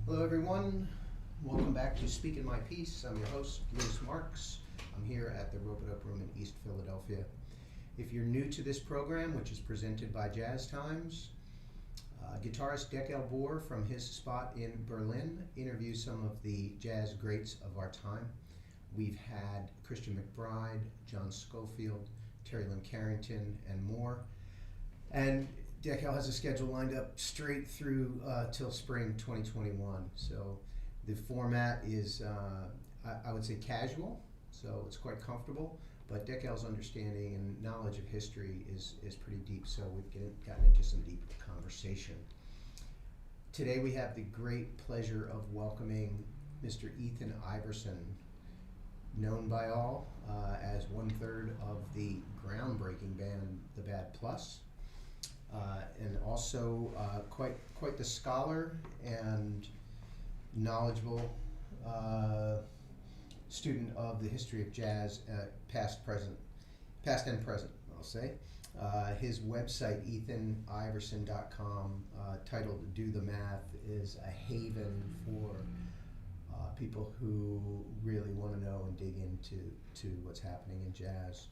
Hello everyone, welcome back to Speakin My Piece. I'm your host, Louis Marks. I'm here at the Rope-A-Dope Room in East Philadelphia. If you're new to this program, which is presented by Jazz Times, guitarist Dekel Bor from his spot in Berlin interviews some of the jazz greats of our time. We've had Christian McBride, John Scofield, Terry Lynn Carrington, and more. And Dekel has a schedule lined up straight through till spring 2021. So the format is, I would say, casual, so it's quite comfortable. But Dekel's understanding and knowledge of history is pretty deep, so we've gotten into some deep conversation. Today we have the great pleasure of welcoming Mr. Ethan Iverson, known by all as 1/3 of the groundbreaking band The Bad Plus. And also quite the scholar and knowledgeable student of the history of jazz, past and present, I'll say. His website, EthanIverson.com, titled "Do the Math," is a haven for people who really want to know and dig into what's happening in jazz.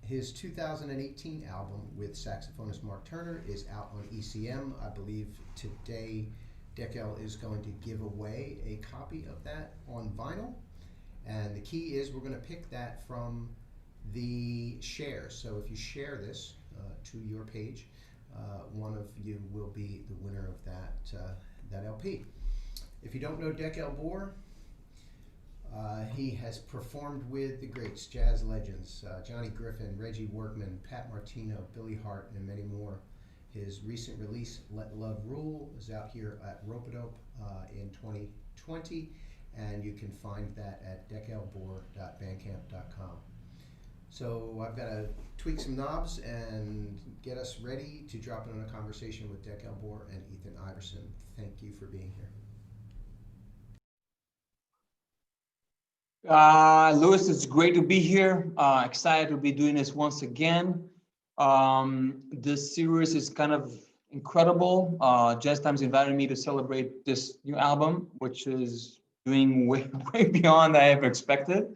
His 2018 album with saxophonist Mark Turner is out on ECM. I believe today Dekel is going to give away a copy of that on vinyl. And the key is we're going to pick that from the share. So if you share this to your page, one of you will be the winner of that LP. If you don't know Dekel Bor, he has performed with the greats, jazz legends, Johnny Griffin, Reggie Workman, Pat Martino, Billy Hart, and many more. His recent release, Let Love Rule, is out here at Rope-A-Dope in 2020, and you can find that at dekelbor.bandcamp.com. So I've got to tweak some knobs and get us ready to drop in on a conversation with Dekel Bor and Ethan Iverson. Thank you for being here. Louis, it's great to be here. Excited to be doing this once again. This series is kind of incredible. Jazz Times invited me to celebrate this new album, which is doing way beyond I ever expected.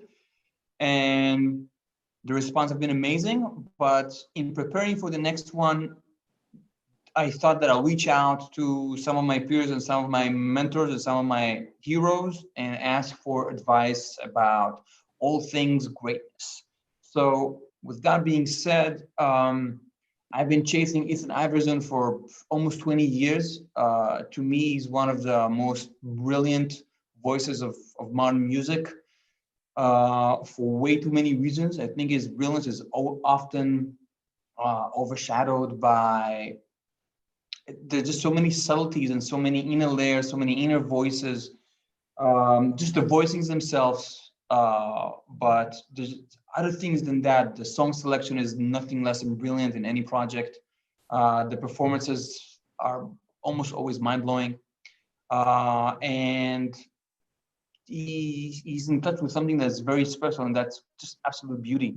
And the response has been amazing. But in preparing for the next one, I thought that I'll reach out to some of my peers and some of my mentors and some of my heroes and ask for advice about all things greatness. So with that being said, I've been chasing Ethan Iverson for almost 20 years. To me, he's one of the most brilliant voices of modern music for way too many reasons. I think his brilliance is often overshadowed by there's just so many subtleties and so many inner layers, so many inner voices, just the voicings themselves. But there's other things than that. The song selection is nothing less than brilliant in any project. The performances are almost always mind-blowing. And he's in touch with something that's very special, and that's just absolute beauty.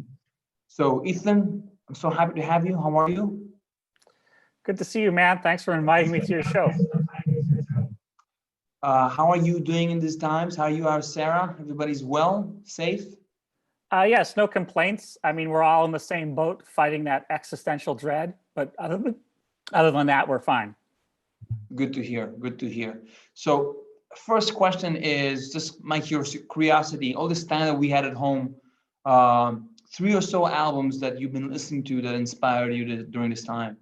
So Ethan, I'm so happy to have you. How are you? Good to see you, man. Thanks for inviting me to your show. How are you doing in these times? How are you, Sarah? Everybody's well, safe? Yes, no complaints. I mean, we're all in the same boat fighting that existential dread, but other than that, we're fine. Good to hear, good to hear. So first question is just my curiosity, all this time that we had at home, 3 or so albums that you've been listening to that inspired you during this time.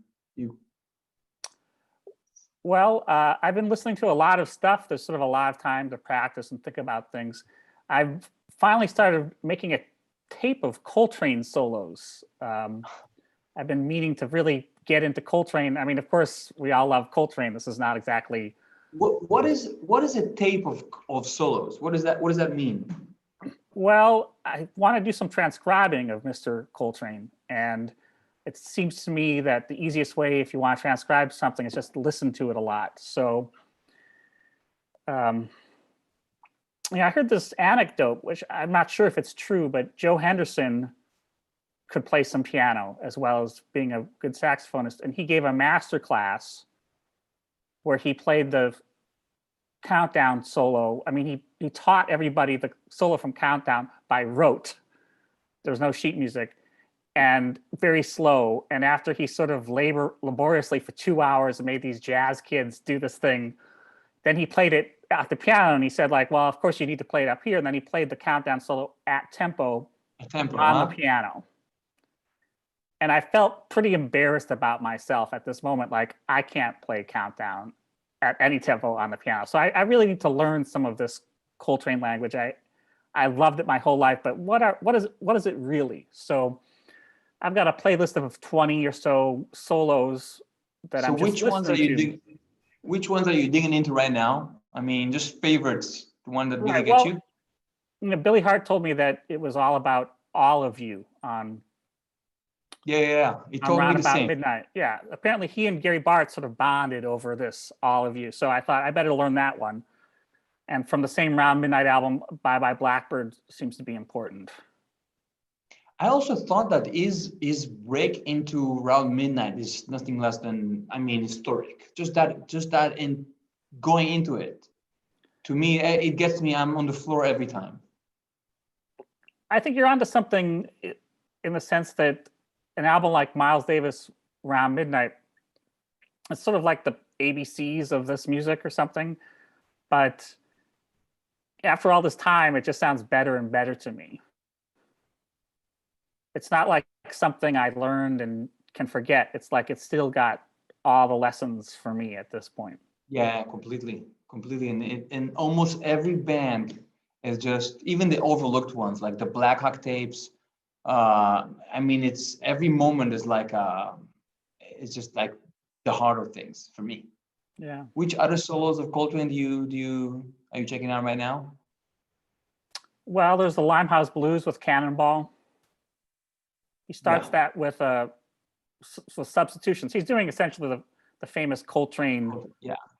Well, I've been listening to a lot of stuff. There's sort of a lot of time to practice and think about things. I've finally started making a tape of Coltrane solos. I've been meaning to really get into Coltrane. I mean, of course, we all love Coltrane. This is not exactly. What is a tape of solos? What does that mean? Well, I want to do some transcribing of Mr. Coltrane, and it seems to me that the easiest way, if you want to transcribe something, is just listen to it a lot. So, I heard this anecdote, which I'm not sure if it's true, but Joe Henderson could play some piano as well as being a good saxophonist. And he gave a master class where he played the Countdown solo. I mean, he taught everybody the solo from Countdown by rote. There's no sheet music, and very slow. And after he sort of laboriously for 2 hours and made these jazz kids do this thing, then he played it at the piano, and he said, like, well, of course you need to play it up here. And then he played the Countdown solo at tempo, on the piano. And I felt pretty embarrassed about myself at this moment. Like, I can't play Countdown at any tempo on the piano. So I really need to learn some of this Coltrane language. I loved it my whole life, but what is it really? So I've got a playlist of 20 or so solos that I'm just listening to. Which ones are you digging into right now? I mean, just favorites, the one that really gets you? You know, Billy Hart told me that it was all about all of you on He told me the same. Midnight. Yeah, apparently he and Gary Bartz sort of bonded over this all of you. So I thought I better learn that one. And from the same Round Midnight album, Bye Bye Blackbird seems to be important. I also thought that his break into Round Midnight is nothing less than, I mean, historic. Just that in going into it, to me, it gets me. I'm on the floor every time. I think you're onto something in the sense that an album like Miles Davis' Round Midnight, it's sort of like the ABCs of this music or something. But after all this time, it just sounds better and better to me. It's not like something I learned and can forget. It's like it's still got all the lessons for me at this point. Yeah, completely. And almost every band is just, even the overlooked ones, like the Black Hawk tapes. I mean, it's every moment is like, it's just like the heart of things for me. Yeah. Which other solos of Coltrane are you checking out right now? Well, there's the Limehouse Blues with Cannonball. He starts that with substitutions. He's doing essentially the famous Coltrane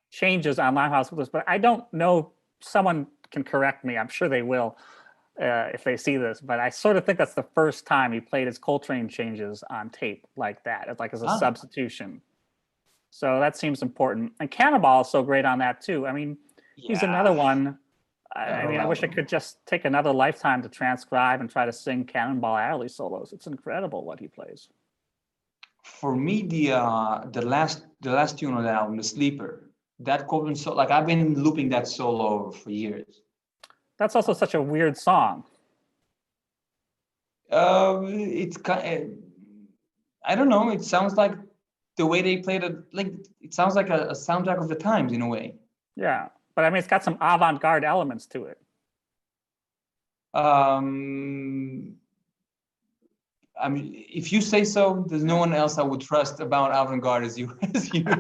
changes on Limehouse Blues, but I don't know, someone can correct me, I'm sure they will if they see this, but I sort of think that's the first time he played his Coltrane changes on tape like that, like as a substitution. So that seems important. And Cannonball is so great on that too. I mean, he's another one. I mean, I wish I could just take another lifetime to transcribe and try to sing Cannonball Adderley solos. It's incredible what he plays. For me, the last tune on the album, The Sleeper, that Coltrane solo, like I've been looping that solo for years. That's also such a weird song. It's kind. I don't know. It sounds like the way they played it. Like it sounds like a soundtrack of the times in a way. Yeah. But I mean, it's got some avant-garde elements to it. I mean, if you say so, there's no one else I would trust about avant-garde as you do.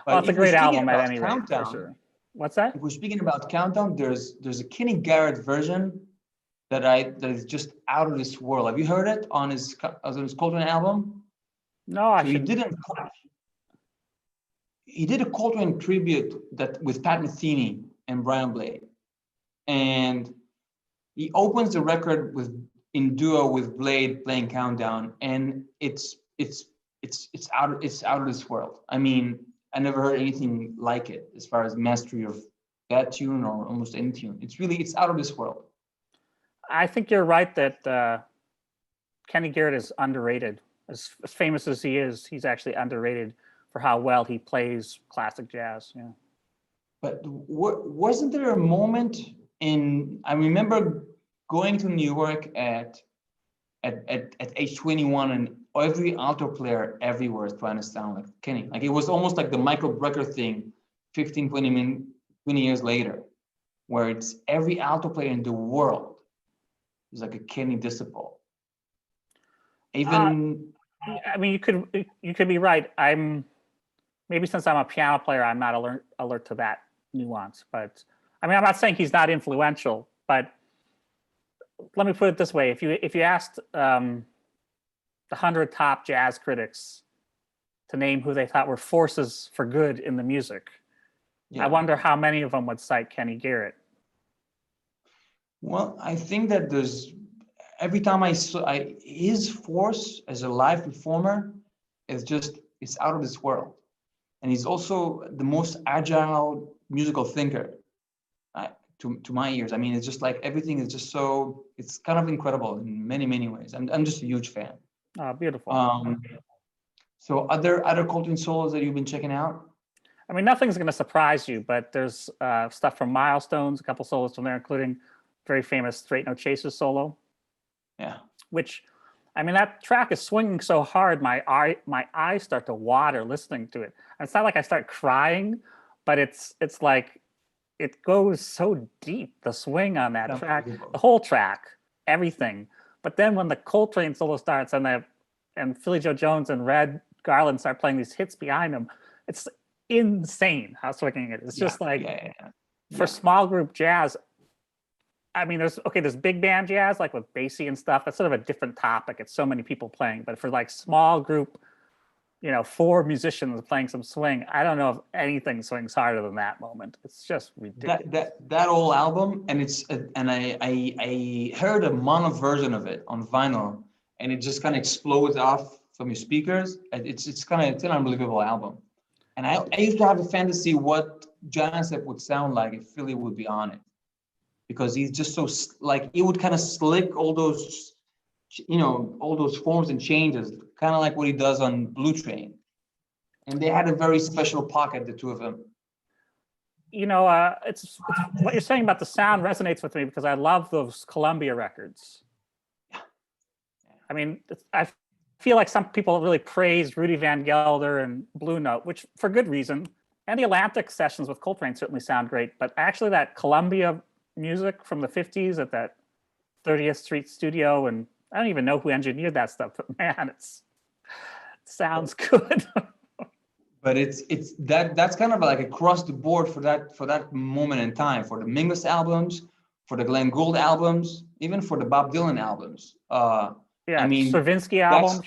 Well, it's a great album at any rate, for sure. What's that? If we're speaking about Countdown, there's a Kenny Garrett version that is just out of this world. Have you heard it on his Coltrane album? No, I should. He did a Coltrane tribute with Pat Metheny and Brian Blade, and he opens the record in duo with Blade playing Countdown, and it's out of this world. I mean, I never heard anything like it as far as mastery of that tune or almost any tune. It's out of this world. I think you're right that Kenny Garrett is underrated. As famous as he is, he's actually underrated for how well he plays classic jazz. Yeah. But wasn't there a moment I remember going to New York at age 21, and every alto player everywhere is trying to sound like Kenny. Like it was almost like the Michael Brecker thing 15, 20 years later, where it's every alto player in the world is like a Kenny disciple. Even I mean, you could be right. Maybe since I'm a piano player, I'm not alert to that nuance. But I mean, I'm not saying he's not influential, but let me put it this way: if you asked the 100 top jazz critics to name who they thought were forces for good in the music, I wonder how many of them would cite Kenny Garrett. Well, I think that every time his force as a live performer is it's out of this world. And he's also the most agile musical thinker. To my ears, I mean, it's just like everything is just so, it's kind of incredible in many ways. I'm just a huge fan. Beautiful. So other Coltrane solos that you've been checking out? I mean, nothing's going to surprise you, but there's stuff from Milestones, a couple solos from there, including very famous Straight No Chaser solo. Yeah. Which, I mean, that track is swinging so hard, my eyes start to water listening to it. And it's not like I start crying, but it's like, it goes so deep, the swing on that track, the whole track, everything. But then when the Coltrane solo starts and Philly Joe Jones and Red Garland start playing these hits behind them, it's insane how swinging it is. It's just like, for small group jazz, I mean, there's big band jazz, like with Basie and stuff. That's sort of a different topic. It's so many people playing. But for like small group, 4 musicians playing some swing, I don't know if anything swings harder than that moment. It's just ridiculous. That whole album, and I heard a mono version of it on vinyl, and it just kind of explodes off from your speakers. It's an unbelievable album. And I used to have a fantasy what Janasek would sound like if Philly would be on it, because he's just so like, he would kind of slick all those, all those forms and changes, kind of like what he does on Blue Train. And they had a very special pocket, the two of them. It's what you're saying about the sound resonates with me because I love those Columbia records. I mean, I feel like some people really praise Rudy Van Gelder and Blue Note, which for good reason. And the Atlantic sessions with Coltrane certainly sound great, but actually that Columbia music from the 50s at that 30th Street studio, and I don't even know who engineered that stuff, but man, it sounds good. But that's kind of like across the board for that moment in time, for the Mingus albums, for the Glenn Gould albums, even for the Bob Dylan albums. Yeah, I mean, Stravinsky albums,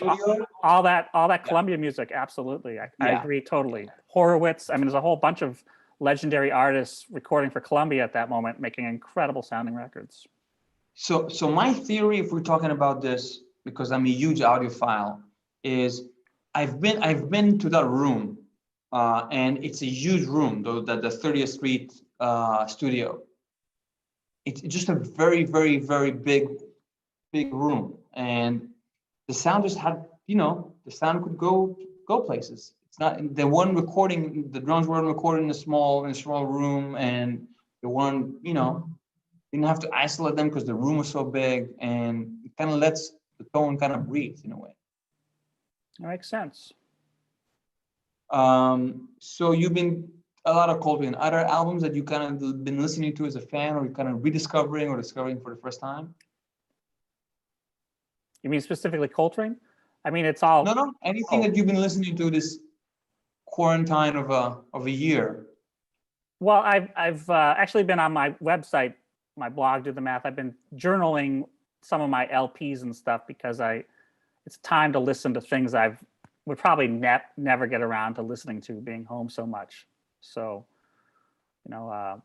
all that Columbia music, absolutely. I agree totally. Horowitz, I mean, there's a whole bunch of legendary artists recording for Columbia at that moment, making incredible sounding records. So my theory, if we're talking about this, because I'm a huge audiophile, is I've been to that room, and it's a huge room, the 30th Street studio. It's just a very, very, very big room, and the sound just had, the sound could go places. It's not, the one recording, the drums weren't recorded in a small room, and the one, didn't have to isolate them because the room was so big, and it kind of lets the tone kind of breathe in a way. That makes sense. So you've been a lot of Coltrane. Other albums that you kind of been listening to as a fan, or you kind of rediscovering or discovering for the first time? You mean specifically Coltrane? I mean, it's all. No. Anything that you've been listening to this quarantine of a year? Well, I've actually been on my website, my blog, Do the Math. I've been journaling some of my LPs and stuff because it's time to listen to things I would probably never get around to listening to, being home so much. So, that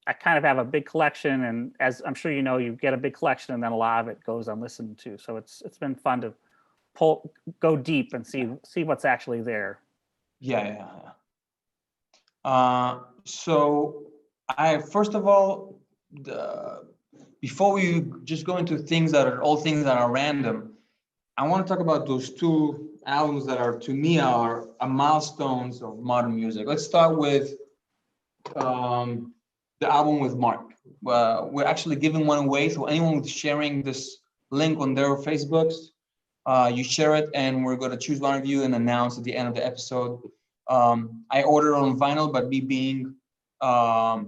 I kind of have a big collection, and as I'm sure you get a big collection, and then a lot of it goes unlistened to. So it's been fun to go deep and see what's actually there. Yeah. So first of all, before we just go into things that are random, I want to talk about those 2 albums that are, to me, are milestones of modern music. Let's start with the album with Mark. We're actually giving one away, so anyone who's sharing this link on their Facebooks, you share it, and we're going to choose one of you and announce at the end of the episode. I ordered on vinyl, but me being not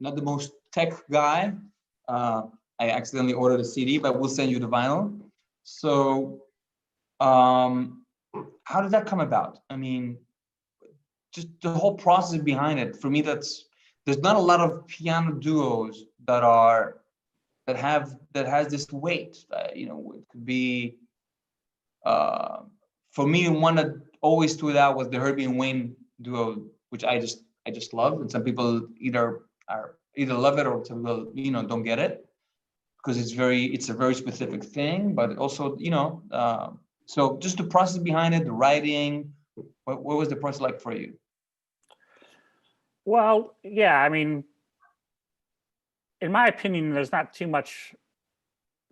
the most tech guy, I accidentally ordered a CD, but we'll send you the vinyl. So how did that come about? I mean, just the whole process behind it. For me, there's not a lot of piano duos that has this weight. It could be, for me, one that always stood out was the Herbie and Wayne duo, which I just love. And some people either love it, or some people don't get it, because it's a very specific thing. But also, so just the process behind it, the writing. What was the process like for you? Well, yeah, I mean, in my opinion, there's not too much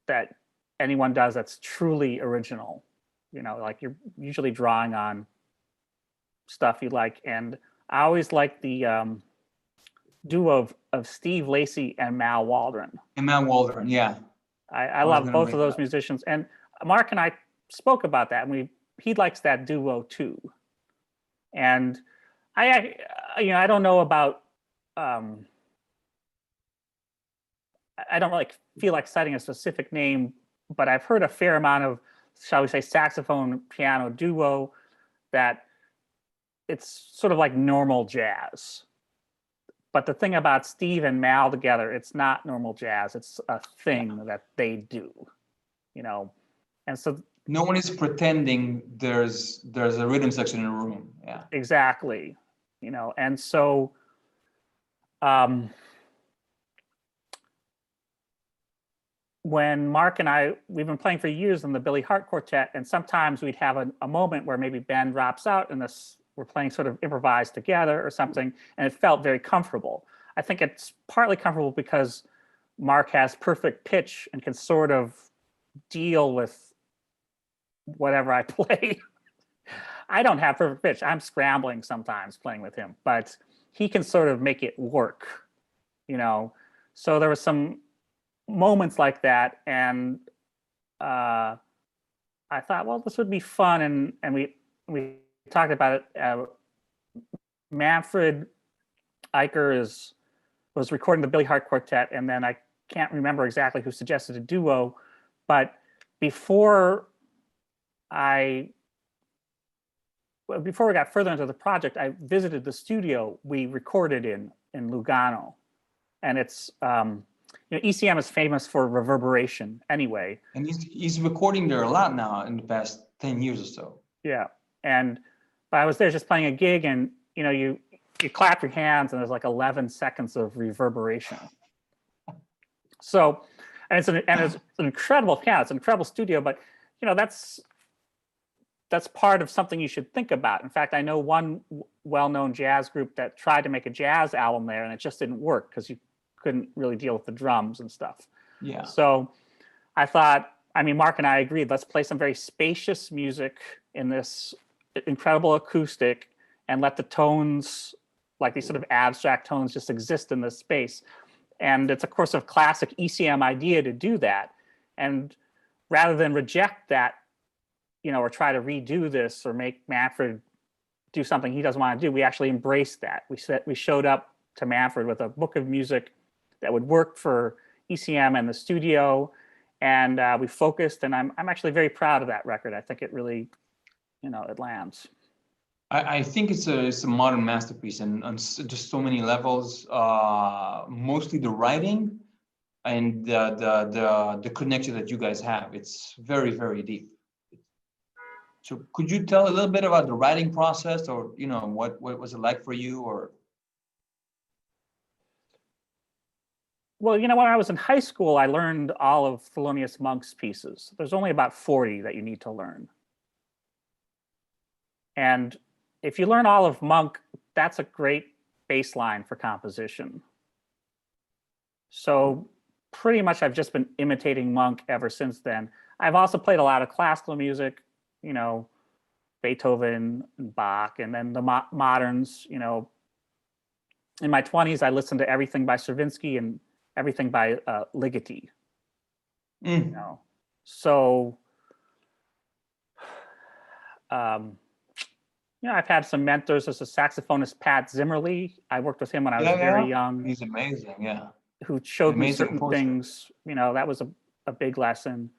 that anyone does that's truly original. You know, like you're usually drawing on stuff you like. And I always like the duo of Steve Lacy and Mal Waldron. And Matt Waldron, yeah. I I was love gonna both bring of that those up. musicians. And Mark and I spoke about that, and he likes that duo too. And I don't know about um, I don't like feel like citing a specific name, but I've heard a fair amount of, shall we say, saxophone piano duo that it's sort of like normal jazz. But the thing about Steve and Mal together, it's not normal jazz. It's a Yeah. thing that they do, you know. And so No one is pretending there's a rhythm section in a room. Yeah. exactly, you know. And so um, when Mark and we've been playing for years in the Billy Hart Quartet, and sometimes we'd have a moment where maybe Ben drops out and we're playing sort of improvised together or something, and it felt very comfortable. I think it's partly comfortable because Mark has perfect pitch and can sort of deal with whatever I play. I don't have perfect pitch. I'm scrambling sometimes playing with him, but he can sort of make it work, you know. So there was some moments like that, and I thought, well, this would be fun, and we talked about it. Manfred Eicher was recording the Billy Hart Quartet, and then I can't remember exactly who suggested a duo, but before we got further into the project, I visited the studio we recorded in Lugano, and it's ECM is famous for reverberation anyway. And he's recording there a lot now in the past 10 years or so. Yeah, but I was there just playing a gig, and you clap your hands, and there's like 11 seconds of reverberation. So, and it's an incredible piano. It's an incredible studio, but that's part of something you should think about. In fact, I know one well-known jazz group that tried to make a jazz album there, and it just didn't work because you couldn't really deal with the drums and stuff. Yeah. So I thought, Mark and I agreed, let's play some very spacious music in this incredible acoustic and let the tones, like these sort of abstract tones, just exist in this space. And it's, of course, a classic ECM idea to do that. And rather than reject that, or try to redo this or make Manfred do something he doesn't want to do, we actually embraced that. We showed up to Manfred with a book of music that would work for ECM and the studio, and we focused. And I'm actually very proud of that record. I think it really, it lands. I think it's a modern masterpiece, and on just so many levels. Mostly the writing and the connection that you guys have. It's very, very deep. So could you tell a little bit about the writing process, or what was it like for you? Or well, when I was in high school, I learned all of Thelonious Monk's pieces. There's only about 40 that you need to learn. And if you learn all of Monk, that's a great baseline for composition. So pretty much I've just been imitating Monk ever since then. I've also played a lot of classical music, Beethoven and Bach, and then the moderns. In my 20s, I listened to everything by Stravinsky and everything by Ligeti. So I've had some mentors. There's a saxophonist, Pat Zimmerly. I worked with him when I was very young. He's amazing, yeah. Who showed me certain things. That was a big lesson.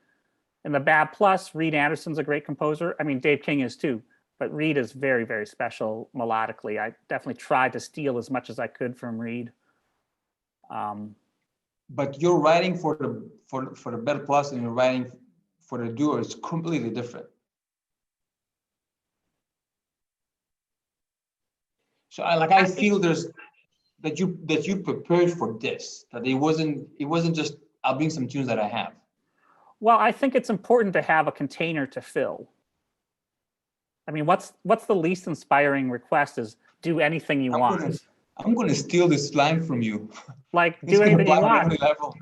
In the Bab Plus, Reed Anderson's a great composer. Dave King is too, but Reed is very, very special melodically. I definitely tried to steal as much as I could from Reed. But your writing for the Bab Plus and your writing for the duo is completely different. So I feel that you prepared for this, that it wasn't just I'll bring some tunes that I have. Well, I think it's important to have a container to fill. What's the least inspiring request is do anything you want. I'm gonna steal this line from you. Like, It's do gonna anything you apply on want. every level.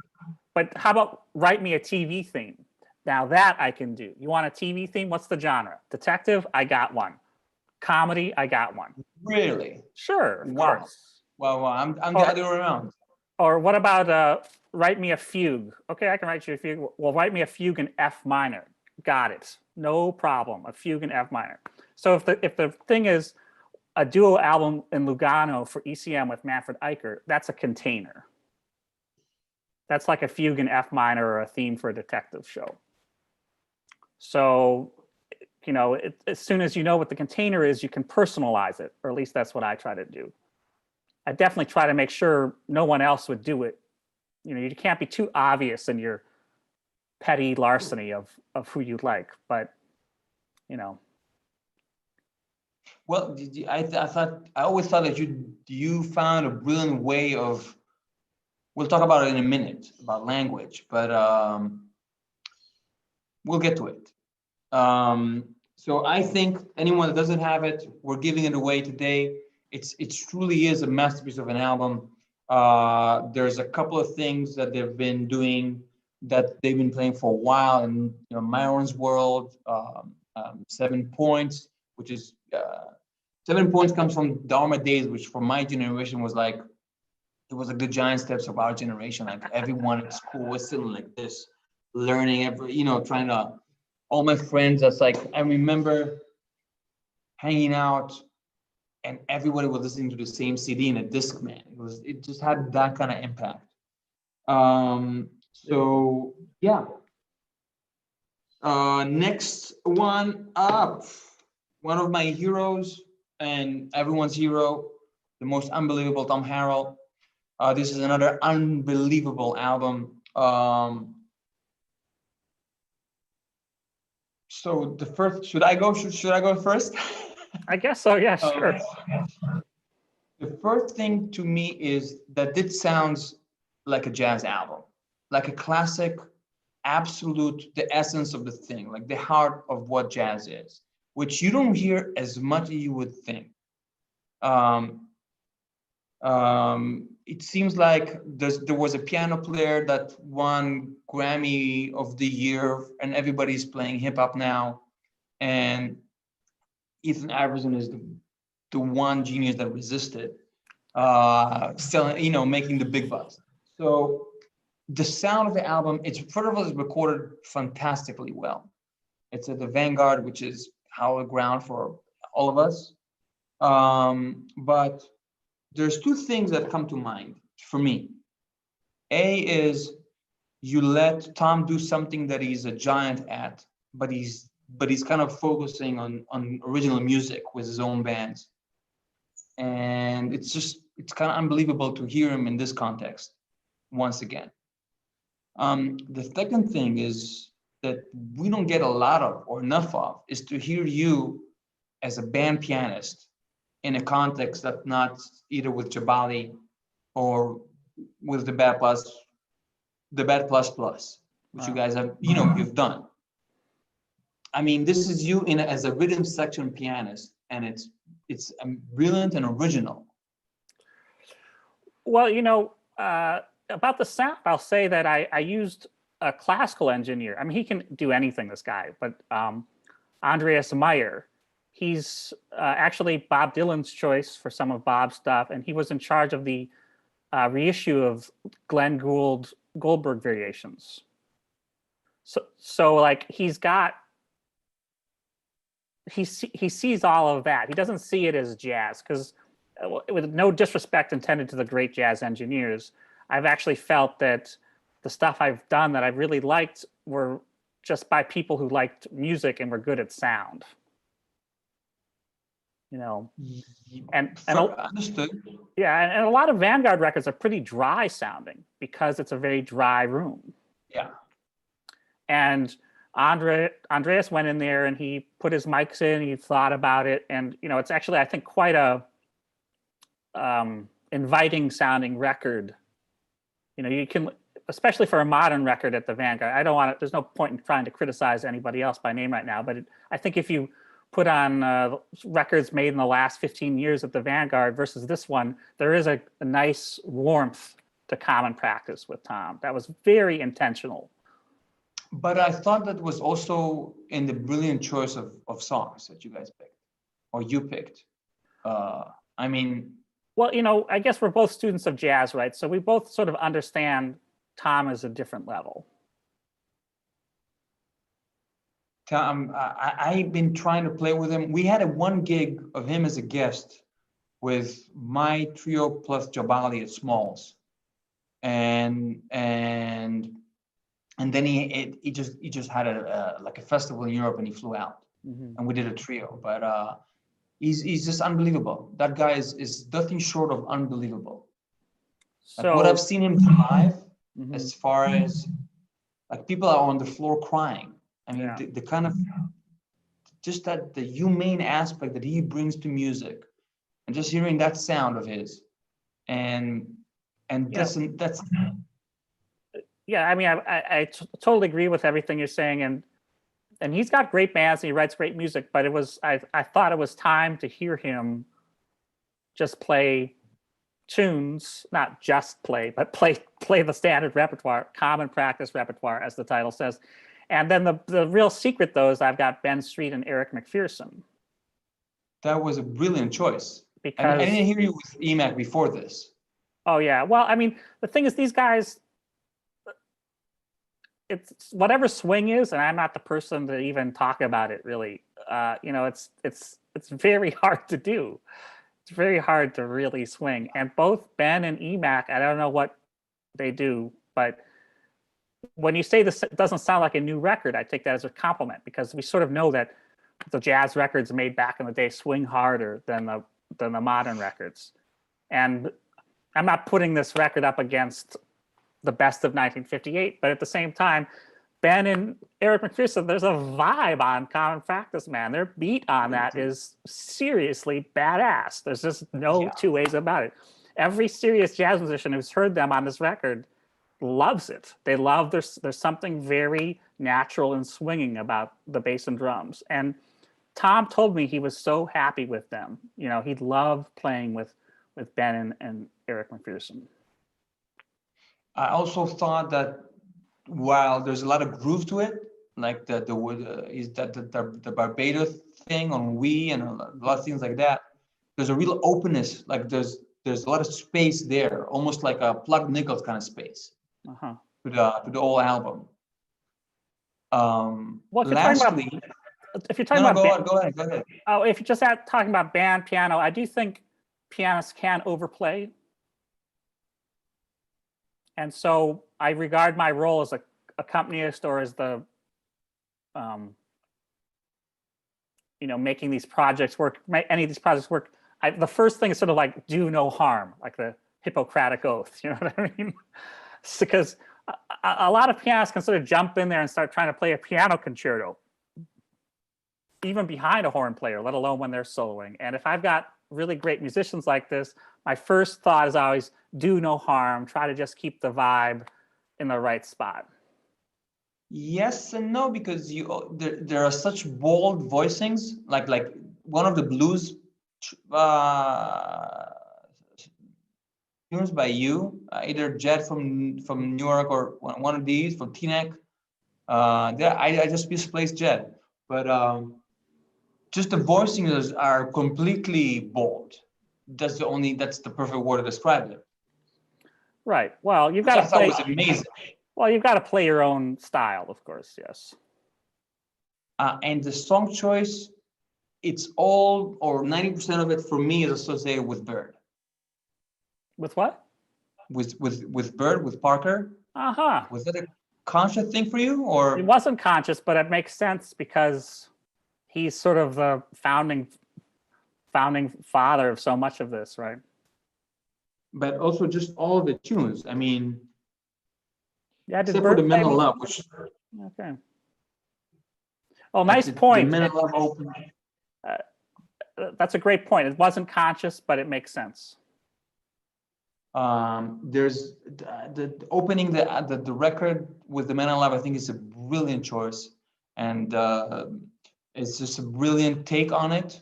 But how about write me a TV theme? Now that I can do. You want a TV theme? What's the genre? Detective? I got one. Comedy? I got one. Really? Sure, of Wow. course. Well, I'm the Or other way around. or what about write me a fugue? Okay, I can write you a fugue. Well, write me a fugue in F minor. Got it. No problem. A fugue in F minor. So if the thing is a duo album in Lugano for ECM with Manfred Eicher, that's a container. That's like a fugue in F minor or a theme for a detective show. So, you know, as soon as you know what the container is, you can personalize it, or at least that's what I try to do. I definitely try to make sure no one else would do it. You know, you can't be too obvious in your petty larceny of who you like, but you know. Well, I always thought that you found a brilliant way of. We'll talk about it in a minute about language, but we'll get to it. So I think anyone that doesn't have it, we're giving it away today. It truly is a masterpiece of an album. There's a couple of things that they've been doing that they've been playing for a while, and Myron's World, 7 Points, which is 7 Points comes from Dharma Days, which for my generation was like, it was like the giant steps of our generation. Like everyone at school was sitting like this, learning trying to. All my friends, that's like, I remember hanging out and everybody was listening to the same CD in a Discman. It just had that kind of impact. So yeah. Next one up, one of my heroes and everyone's hero, the most unbelievable Tom Harrell. This is another unbelievable album. So the first, should I go first? I guess so, yeah, sure. The first thing to me is that it sounds like a jazz album, like a classic, absolute, the essence of the thing, like the heart of what jazz is, which you don't hear as much as you would think. It seems like there was a piano player that won Grammy of the Year, and everybody's playing hip hop now. And Ethan Iverson is the one genius that resisted, selling, making the big bucks. So the sound of the album, it's first of all, it's recorded fantastically well. It's at the Vanguard, which is hallowed ground for all of us. But there's two things that come to mind for me. A is you let Tom do something that he's a giant at, but he's kind of focusing on original music with his own bands. And it's kind of unbelievable to hear him in this context once again. The second thing is that we don't get a lot of or enough of is to hear you as a band pianist in a context that's not either with Jabali or with the Bad Plus, which you guys have, you've done. I mean, this is you as a rhythm section pianist, and it's brilliant and original. Well, about the sound, I'll say that I used a classical engineer. I mean, he can do anything, this guy, but Andreas Meyer, he's actually Bob Dylan's choice for some of Bob's stuff, and he was in charge of the reissue of Glenn Goldberg variations. So like he sees all of that. He doesn't see it as jazz, because with no disrespect intended to the great jazz engineers, I've actually felt that the stuff I've done that I really liked were just by people who liked music and were good at sound. And understood. Yeah, and a lot of Vanguard records are pretty dry sounding because it's a very dry room. Yeah. And Andreas went in there and he put his mics in, he thought about it, and it's actually, I think, quite a inviting sounding record. You can, especially for a modern record at the Vanguard, there's no point in trying to criticize anybody else by name right now, but I think if you put on records made in the last 15 years at the Vanguard versus this one, there is a nice warmth to Common Practice with Tom. That was very intentional. But I thought that was also in the brilliant choice of songs that you guys picked, or you picked. I mean, well, you know, I guess we're both students of jazz, right? So we both sort of understand Tom as a different level. Tom, I've been trying to play with him. We had one gig of him as a guest with my trio plus Jabali at Smalls, and then he just had like a festival in Europe, and he flew out, and we did a trio. But he's just unbelievable. That guy is nothing short of unbelievable. Like So what I've seen him do live, as far as like people are on the floor crying. I mean, the kind of just that the humane aspect that he brings to music, and just hearing that sound of his, and that's yeah. I mean, I totally agree with everything you're saying, and he's got great bands and he writes great music. But I thought it was time to hear him just play tunes, not just play, but play the standard repertoire, Common Practice repertoire, as the title says. And then the real secret, though, is I've got Ben Street and Eric McPherson. That was a brilliant choice. Because I didn't hear you with EMAC before this. Oh yeah, well, I mean, the thing is, these guys, it's whatever swing is, and I'm not the person to even talk about it really. You know, it's very hard to do. It's very hard to really swing. And both Ben and EMAC, I don't know what they do, but when you say this doesn't sound like a new record, I take that as a compliment, because we sort of know that the jazz records made back in the day swing harder than the modern records. And I'm not putting this record up against the best of 1958, but at the same time, Ben and Eric McPherson, there's a vibe on Common Practice, man. Their beat on that is seriously badass. There's just no two ways about it. Every serious jazz musician who's heard them on this record loves it. They love there's something very natural and swinging about the bass and drums. And Tom told me he was so happy with them. You know, he loved playing with Ben and Eric McPherson. I also thought that while there's a lot of groove to it, like the Barbados thing on We and a lot of things like that, there's a real openness. Like there's a lot of space there, almost like a Plug Nichols kind of space to the whole album. Well, if you're talking about go ahead. Oh, if you're just talking about band piano, I do think pianists can overplay. And so I regard my role as a accompanist, or as the, you know, making these projects work, any of these projects work. The first thing is sort of like do no harm, like the Hippocratic Oath, you know what I mean? Because a lot of pianists can sort of jump in there and start trying to play a piano concerto, even behind a horn player, let alone when they're soloing. And if I've got really great musicians like this, my first thought is always do no harm, try to just keep the vibe in the right spot. Yes and no, because there are such bold voicings, like one of the blues tunes by you, either Jet from New York or one of these from Teaneck. I just misplaced Jet, but just the voicings are completely bold. That's the perfect word to describe it. Right. Well, you've got to play. That was amazing. Well, you've got to play your own style, of course. Yes. And the song choice, it's all or 90% of it for me is associated with Bird. With what? With Bird, with Parker. Was that a conscious thing for you, or? It wasn't conscious, but it makes sense because he's sort of the founding father of so much of this, right? But also just all the tunes. I mean, yeah, except for the Men of Love, which. Okay. Oh, nice point. The Men of Love open. That's a great point. It wasn't conscious, but it makes sense. There's the opening the record with the Men of Love. I think is a brilliant choice, and It's just a brilliant take on it,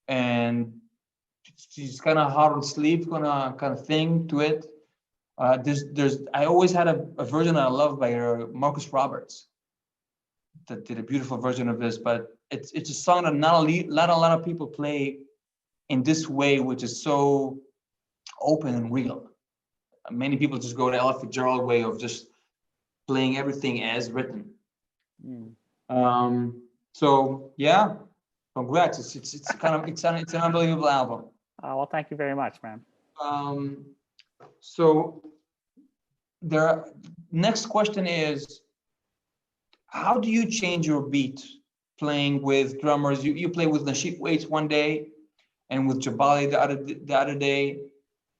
and it's kind of hard on sleep kind of thing to it. I always had a version I love by Marcus Roberts that did a beautiful version of this, but it's a song that not a lot of people play in this way, which is so open and real. Many people just go the Ella Fitzgerald way of just playing everything as written. So yeah, congrats. It's an unbelievable album. Well, thank you very much, man. So next question is, how do you change your beat playing with drummers? You play with Nasheed Waits one day, and with Jabali the other day,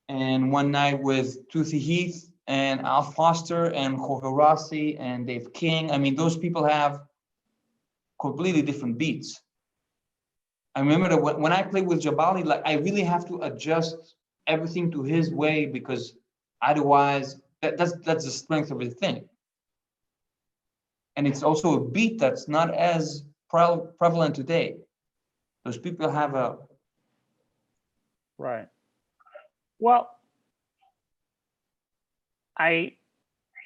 and one night with Toothy Heath and Al Foster and Jorge Rossi and Dave King. I mean, those people have completely different beats. I remember that when I play with Jabali, like I really have to adjust everything to his way, because otherwise that's the strength of the thing. And it's also a beat that's not as prevalent today. Those people have a Right. Well, I'm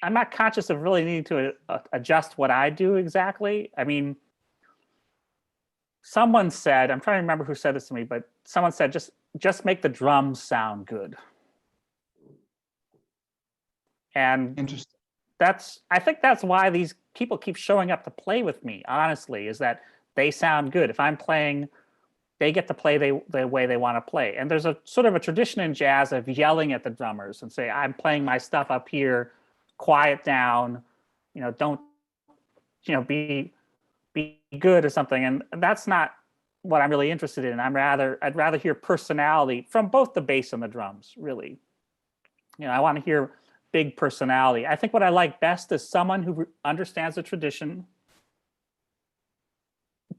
not conscious of really needing to adjust what I do exactly. I mean, someone said, I'm trying to remember who said this to me, but someone said, just make the drums sound good. And interesting. I think that's why these people keep showing up to play with me, honestly, is that they sound good. If I'm playing, they get to play the way they want to play. And there's a sort of a tradition in jazz of yelling at the drummers and say, I'm playing my stuff up here, quiet down, don't, be good or something. And that's not what I'm really interested in. I'd rather hear personality from both the bass and the drums, really. I want to hear big personality. I think what I like best is someone who understands the tradition,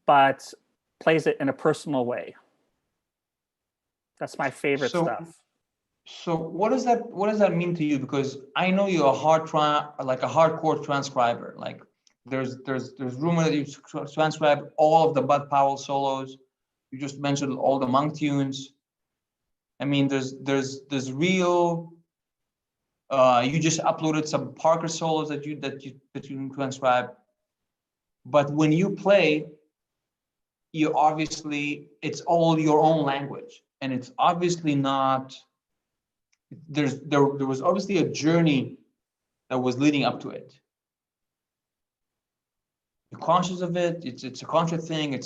but plays it in a personal way. That's my favorite stuff. So what does that mean to you? Because I know you're a hardcore transcriber. Like there's rumor that you transcribe all of the Bud Powell solos. You just mentioned all the Monk tunes. I mean, there's real. You just uploaded some Parker solos that you transcribe. But when you play, it's all your own language, and it's obviously not. There was obviously a journey that was leading up to it. You're conscious of it. It's a conscious thing.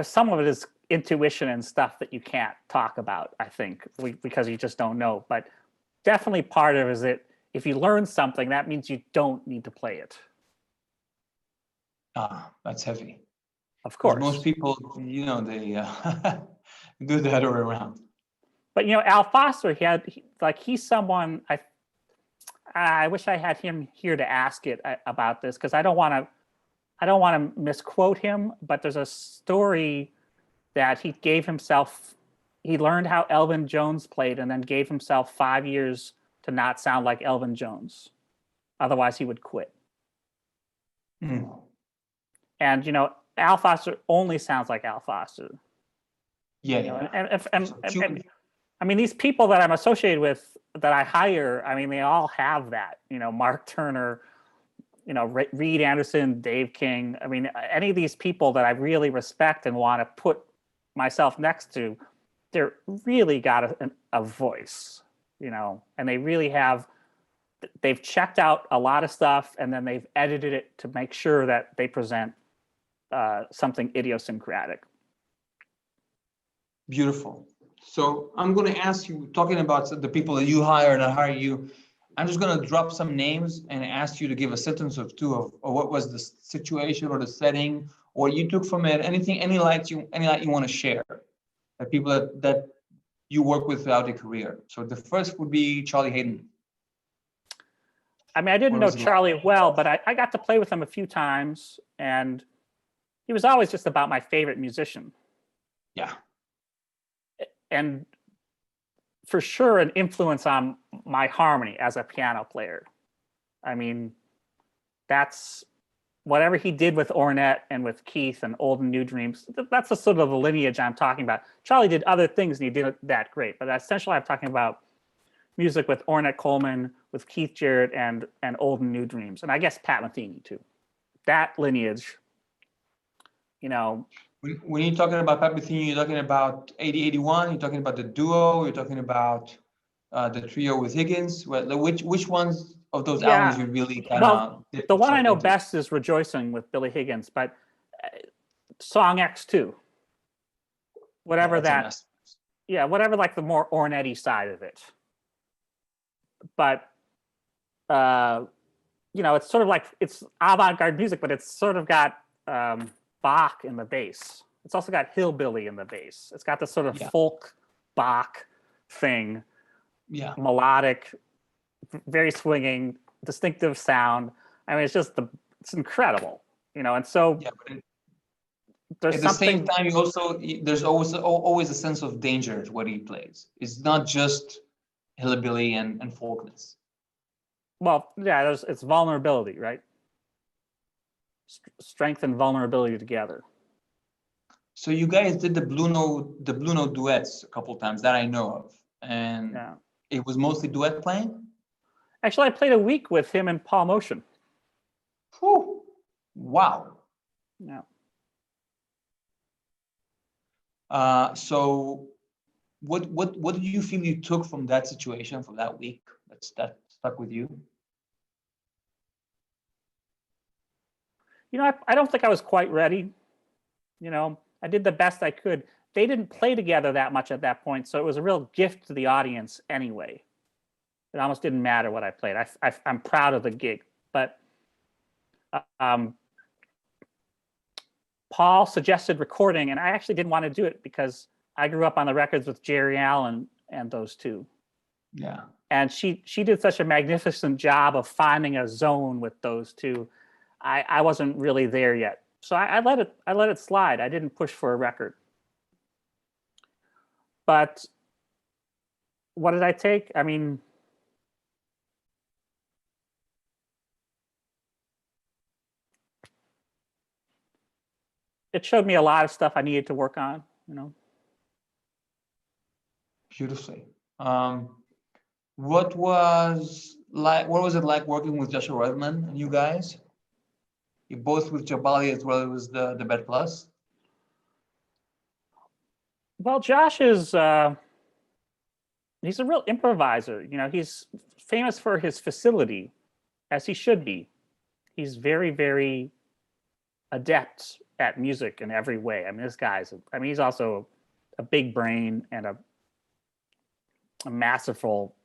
Some of it is intuition and stuff that you can't talk about, I think, because you just don't know. But definitely part of it is that if you learn something, that means you don't need to play it. That's heavy. Of course. Most people, they do the other way around. But Al Foster, he's someone I wish I had him here to ask it about this, because I don't want to misquote him, but there's a story that he learned how Elvin Jones played and then gave himself 5 years to not sound like Elvin Jones. Otherwise he would quit. And Al Foster only sounds like Al Foster. Yeah. And I mean, these people that I'm associated with, that I hire, I mean, they all have that. Mark Turner, Reed Anderson, Dave King. I mean, any of these people that I really respect and want to put myself next to, they're really got a voice, and they really they've checked out a lot of stuff, and then they've edited it to make sure that they present something idiosyncratic. Beautiful. So I'm going to ask you, talking about the people that you hire and I hire you, I'm just going to drop some names and ask you to give a sentence or two of what was the situation or the setting, or you took from it, any light you want to share, that people that you work with throughout your career. So the first would be Charlie Hayden. I mean, I didn't know Charlie well, but I got to play with him a few times, and he was always just about my favorite musician. Yeah. And for sure an influence on my harmony as a piano player. I mean, that's whatever he did with Ornette and with Keith and Old and New Dreams, that's the sort of the lineage I'm talking about. Charlie did other things and he did that great, but essentially I'm talking about music with Ornette Coleman, with Keith Jarrett, and Old and New Dreams, and I guess Pat Metheny too. That lineage, you know. When you're talking about Pat Metheny, you're talking about 80-81, you're talking about the duo, you're talking about the trio with Higgins. Which ones of those albums you really kind of... Well, the one I know best is Rejoicing with Billy Higgins, but Song X too. Whatever whatever like the more Ornette-y side of it. But you know, it's sort of like, it's avant-garde music, but it's sort of got Bach in the bass. It's also got hillbilly in the bass. It's got this sort of folk Bach thing. Yeah. Melodic, very swinging, distinctive sound. I mean, it's incredible, you know. And so there's at the same time, there's always a sense of danger to what he plays. It's not just hillbilly and folkness. Well, yeah, it's vulnerability, right? Strength and vulnerability together. So you guys did the Blue Note duets a couple of times that I know of, and it was mostly duet playing. Actually, I played a week with him and Paul Motion. Whew. Wow. Yeah. So what do you feel you took from that situation, from that week that stuck with you? You know, I don't think I was quite ready. You know, I did the best I could. They didn't play together that much at that point, so it was a real gift to the audience anyway. It almost didn't matter what I played. I'm proud of the gig, but Paul suggested recording, and I actually didn't want to do it because I grew up on the records with Jerry Allen and those two. Yeah. And she did such a magnificent job of finding a zone with those two. I wasn't really there yet. So I let it slide. I didn't push for a record. But what did I take? I mean, it showed me a lot of stuff I needed to work on, you know. Beautifully. What was it like working with Joshua Redman and you guys? You both with Jabali as well as the Bed Plus. Well, Josh is he's a real improviser. You know, he's famous for his facility, as he should be. He's very, very adept at music in every way. I mean, this guy's, he's also a big brain and a masterful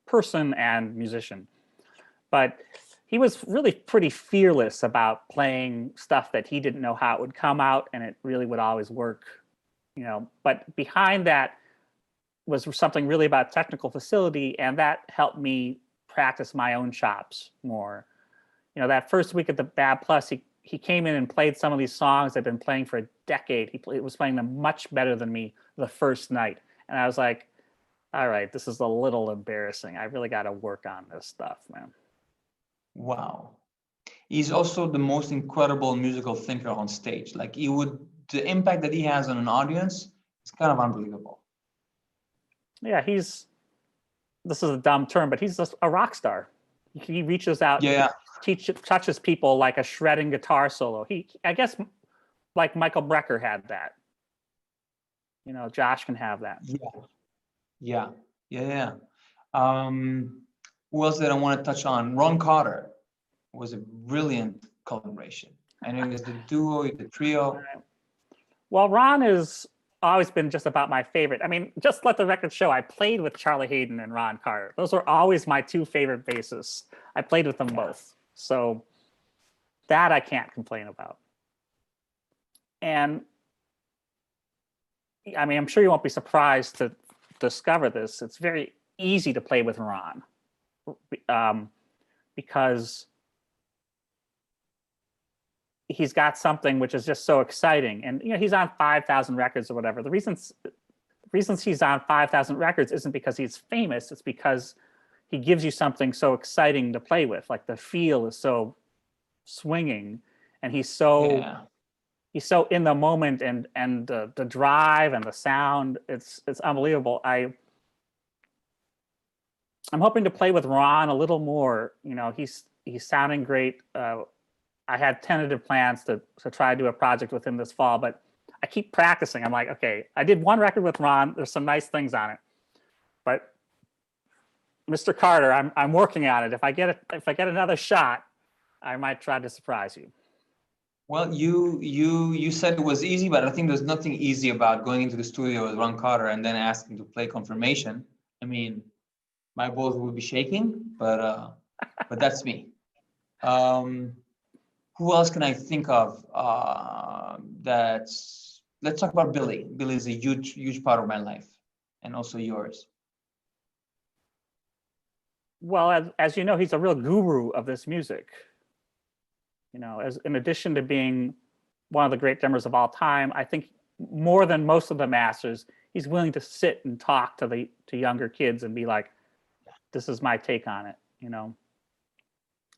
person and musician. But he was really pretty fearless about playing stuff that he didn't know how it would come out, and it really would always work, you know. But behind that was something really about technical facility, and that helped me practice my own chops more. You know, that first week at the Bad Plus, he came in and played some of these songs I've been playing for a decade. He was playing them much better than me the first night. And I was like, all right, this is a little embarrassing. I really got to work on this stuff, man. Wow. He's also the most incredible musical thinker on stage. Like the impact that he has on an audience is kind of unbelievable. Yeah, this is a dumb term, but he's just a rock star. He reaches out, touches people like a shredding guitar solo. I guess like Michael Brecker had that. You know, Josh can have that. Yeah. Who else did I want to touch on? Ron Carter was a brilliant collaboration. I know it was the duo, the trio. Well, Ron has always been just about my favorite. I mean, just let the record show, I played with Charlie Haden and Ron Carter. Those were always my two favorite bassists. I played with them both. So that I can't complain about. And I mean, I'm sure you won't be surprised to discover this. It's very easy to play with Ron because he's got something which is just so exciting. And, you know, he's on 5,000 records or whatever. The reasons he's on 5,000 records isn't because he's famous. It's because he gives you something so exciting to play with. Like the feel is so swinging and he's so Yeah. in the moment, and the drive and the sound, it's unbelievable. I'm hoping to play with Ron a little more. You know, he's sounding great. I had tentative plans to try to do a project with him this fall, but I keep practicing. I'm like, okay, I did one record with Ron. There's some nice things on it, but Mr. Carter, I'm working on it. If I get another shot, I might try to surprise you. Well, you said it was easy, but I think there's nothing easy about going into the studio with Ron Carter and then asking to play confirmation. I mean, my balls will be shaking, but that's me. Who else can I think of? Let's talk about Billy. Billy is a huge part of my life, and also yours. Well, as you know, he's a real guru of this music. You know, as in addition to being one of the great drummers of all time, I think more than most of the masters, he's willing to sit and talk to younger kids and be like, "This is my take on it," you know.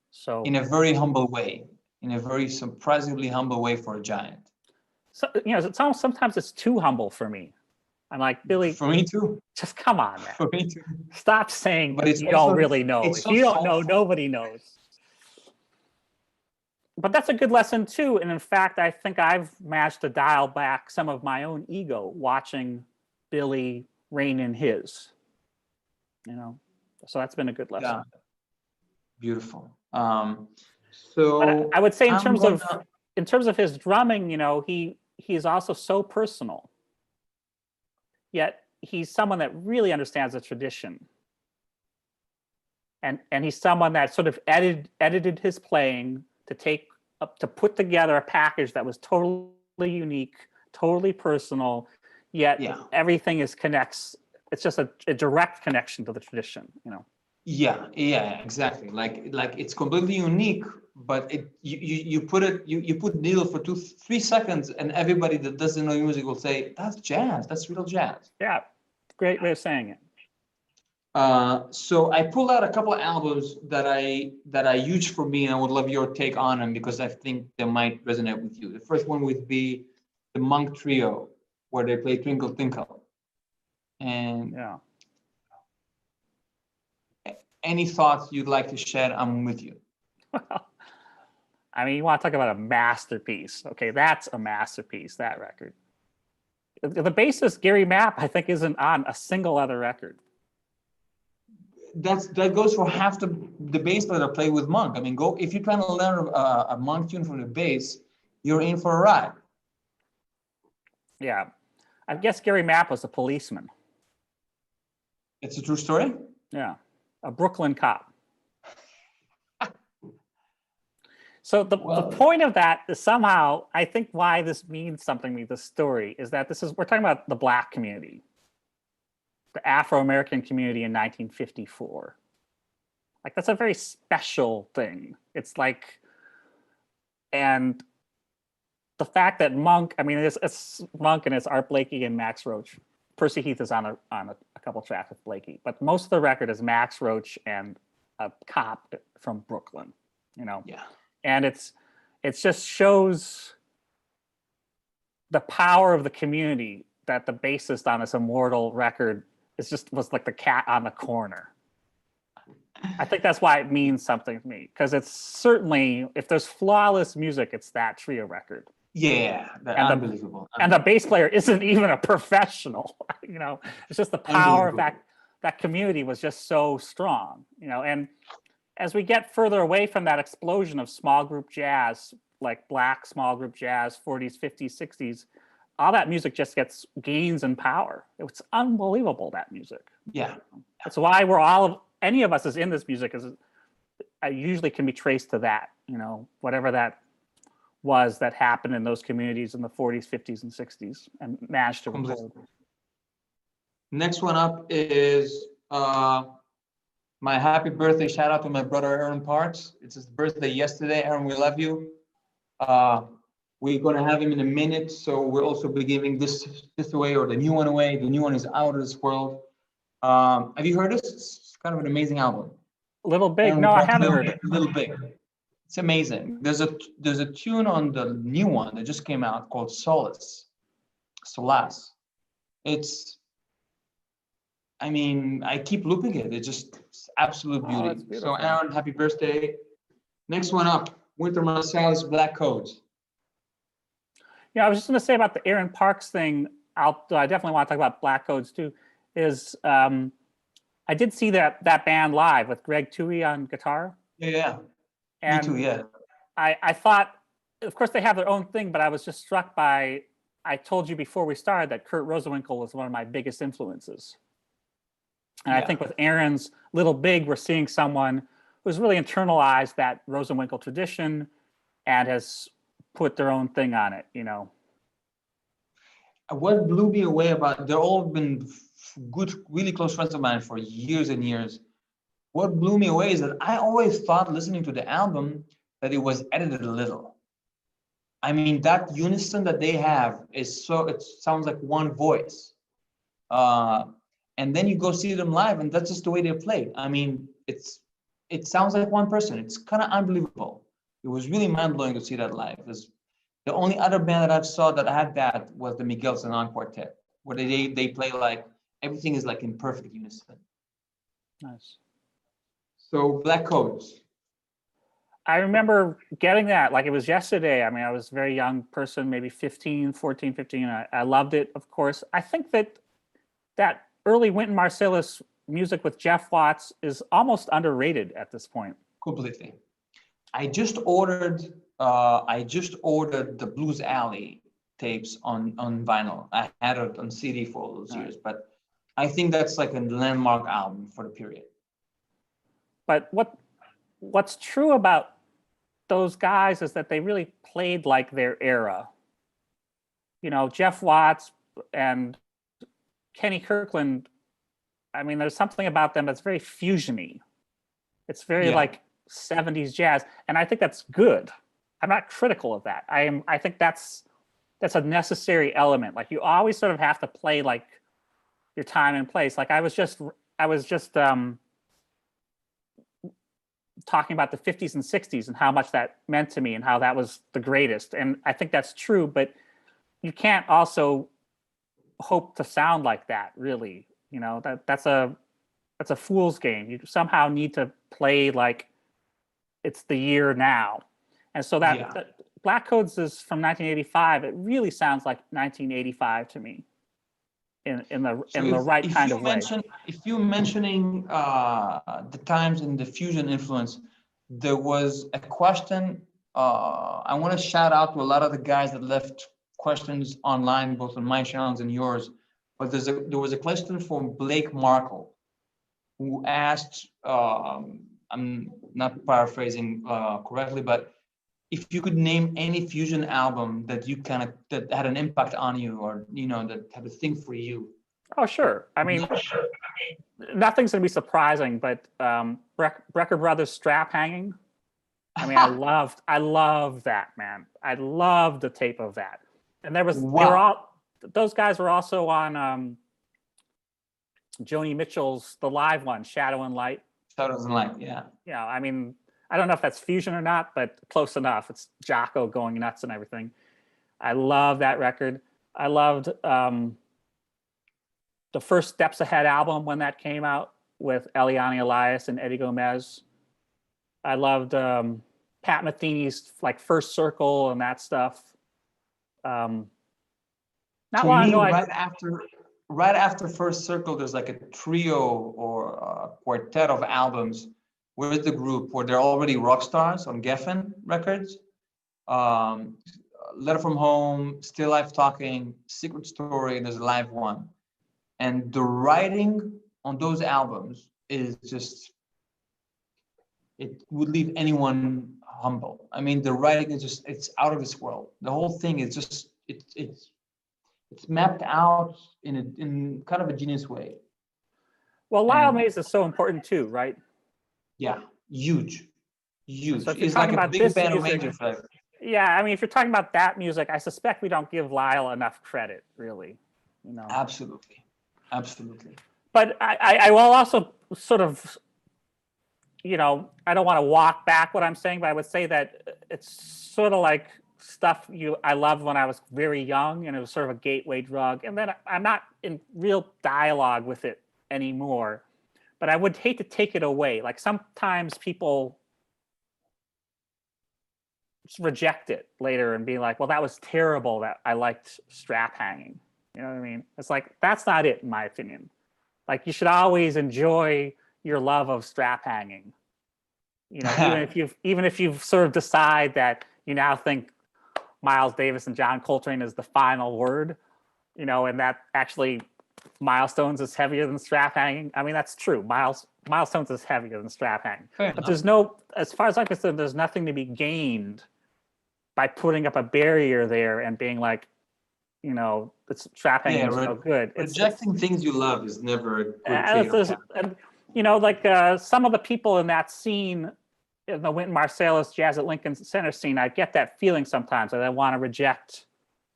So in a very humble way, in a very surprisingly humble way for a giant. So, you know, it's almost sometimes it's too humble for me. I'm like, Billy, for me too. Just come on, man. For me too. Stop saying but it's you also, don't really know. If so you don't know, soulful. nobody knows. But that's a good lesson too. And in fact, I think I've managed to dial back some of my own ego watching Billy rein in his. You know, so that's been a good lesson. Yeah. Beautiful. So but I would say in terms of his drumming, you know, he is also so personal. Yet he's someone that really understands the tradition. And he's someone that sort of edited his playing to put together a package that was totally unique, totally personal, yet everything connects. It's just a direct connection to the tradition, you know. Yeah, exactly. Like it's completely unique, but you put needle for 2-3 seconds, and everybody that doesn't know music will say that's jazz. That's real jazz. Yeah, great way of saying it. So I pulled out a couple of albums that are huge for me, and I would love your take on them because I think they might resonate with you. The first one would be the Monk Trio, where they play Twinkle Twinkle. And yeah. Any thoughts you'd like to share? I'm with you. Well, I mean, you want to talk about a masterpiece. Okay, that's a masterpiece, that record. The bassist, Gary Mapp, I think isn't on a single other record. That goes for half the bass player play with Monk. I mean, if you're trying to learn a Monk tune from the bass, you're in for a ride. Yeah, I guess Gary Mapp was a policeman. It's a true story? Yeah, a Brooklyn cop. So the point of that is somehow, I think why this means something to me, this story, is that we're talking about the Black community, the Afro-American community in 1954. Like, that's a very special thing. It's like, and the fact that Monk, I mean, it's Monk and it's Art Blakey and Max Roach. Percy Heath is on a couple tracks with Blakey, but most of the record is Max Roach and a cop from Brooklyn, you know? Yeah. And it just shows the power of the community that the bassist on this immortal record was like the cat on the corner. I think that's why it means something to me, because it's certainly, if there's flawless music, it's that trio record. Yeah, unbelievable. And the bass player isn't even a professional, you know. It's just the power of that community was just so strong, you know. And as we get further away from that explosion of small group jazz, like Black small group jazz, 40s, 50s, 60s, all that music just gains in power. It's unbelievable, that music. Yeah. That's why any of us is in this music usually can be traced to that, you know, whatever that was that happened in those communities in the 40s, 50s, and 60s, and managed to record. Next one up is my happy birthday shout out to my brother Aaron Parks. It's his birthday yesterday. Aaron, we love you. We're gonna have him in a minute, so we're also be giving this away, or the new one away. The new one is Out of This World. Have you heard this? It's kind of an amazing album. Little Big. No, I haven't heard it. Little Big. It's amazing. There's a tune on the new one that just came out called Solace. I mean, I keep looping it. It's absolute beauty. That's beautiful. So Aaron, happy birthday. Next one up, Winter Marsalis, Black Codes. Yeah, I was just going to say about the Aaron Parks thing. I definitely want to talk about Black Codes too. I did see that band live with Greg Tui on guitar. Yeah. And me too. Yeah. I thought, of course, they have their own thing, but I was just struck by. I told you before we started that Kurt Rosenwinkel was one of my biggest influences. And I think with Aaron's Little Big, we're seeing someone who's really internalized that Rosenwinkel tradition and has put their own thing on it, you know. What blew me away about, they're all been good, really close friends of mine for years and years. What blew me away is that I always thought listening to the album that it was edited a little. I mean, that unison that they have is it sounds like one voice. And then you go see them live and that's just the way they play. I mean, it sounds like one person. It's kind of unbelievable. It was really mind-blowing to see that live. The only other band that I've saw that had that was the Miguel Zenon Quartet, where they play like, everything is like in perfect unison. Nice. So Black Codes. I remember getting that like it was yesterday. I mean, I was a very young person, maybe 15. I loved it, of course. I think that early Wynton Marsalis music with Jeff Watts is almost underrated at this point. Completely. I just ordered the Blues Alley tapes on vinyl. I had it on CD for all those years, but I think that's like a landmark album for the period. But what's true about those guys is that they really played like their era. You know, Jeff Watts and Kenny Kirkland, I mean, there's something about them that's very fusiony. It's very like 70s jazz. And I think that's good. I'm not critical of that. I think that's a necessary element. Like you always sort of have to play like your time and place. Like I was just talking about the 50s and 60s and how much that meant to me and how that was the greatest. And I think that's true, but you can't also hope to sound like that, really. You know, that's a fool's game. You somehow need to play like it's the year now. And so that Black Codes is from 1985. It really sounds like 1985 to me in the right kind of way. If you're mentioning the times and the fusion influence, there was a question. I want to shout out to a lot of the guys that left questions online, both on my channels and yours. But there was a question from Blake Markle, who asked, I'm not paraphrasing correctly, but if you could name any fusion album that that had an impact on you, or that had a thing for you. Oh, sure. I mean, nothing's gonna be surprising, but Brecker Brothers Strap Hanging. I mean, I loved that, man. I loved the tape of that. And those guys were also on Joni Mitchell's the live one, Shadow and Light. Shadows and Light, yeah. Yeah, I mean, I don't know if that's fusion or not, but close enough. It's Jocko going nuts and everything. I love that record. I loved the first Steps Ahead album when that came out with Eliane Elias and Eddie Gomez. I loved Pat Metheny's like First Circle and that stuff. Not long ago, right after First Circle, there's like a trio or a quartet of albums with the group where they're already rock stars on Geffen Records. Letter from Home, Still Life Talking, Secret Story, and there's a live one. And the writing on those albums is just, it would leave anyone humble. I mean, the writing is just, it's out of this world. The whole thing is just, it's mapped out in kind of a genius way. Well, Lyle Mays is so important too, right? Yeah, huge. So it's like a big fan of Major. Yeah, I mean, if you're talking about that music, I suspect we don't give Lyle enough credit, really. Absolutely. But I will also sort of, I don't want to walk back what I'm saying, but I would say that it's sort of like stuff I loved when I was very young, and it was sort of a gateway drug. And then I'm not in real dialogue with it anymore, but I would hate to take it away. Like sometimes people reject it later and be like, well, that was terrible that I liked strap hanging. You know what I mean? It's like, that's not it, in my opinion. Like, you should always enjoy your love of strap hanging. Even if you've sort of decide that you now think Miles Davis and John Coltrane is the final word, and that actually Milestones is heavier than strap hanging. I mean, that's true. Milestones is heavier than strap hanging. But there's as far as I'm concerned, there's nothing to be gained by putting up a barrier there and being like, it's strap hanging is no good. Rejecting things you love is never a good trade-off. Some of the people in that scene, in the Wynton Marsalis Jazz at Lincoln Center scene, I get that feeling sometimes that I want to reject,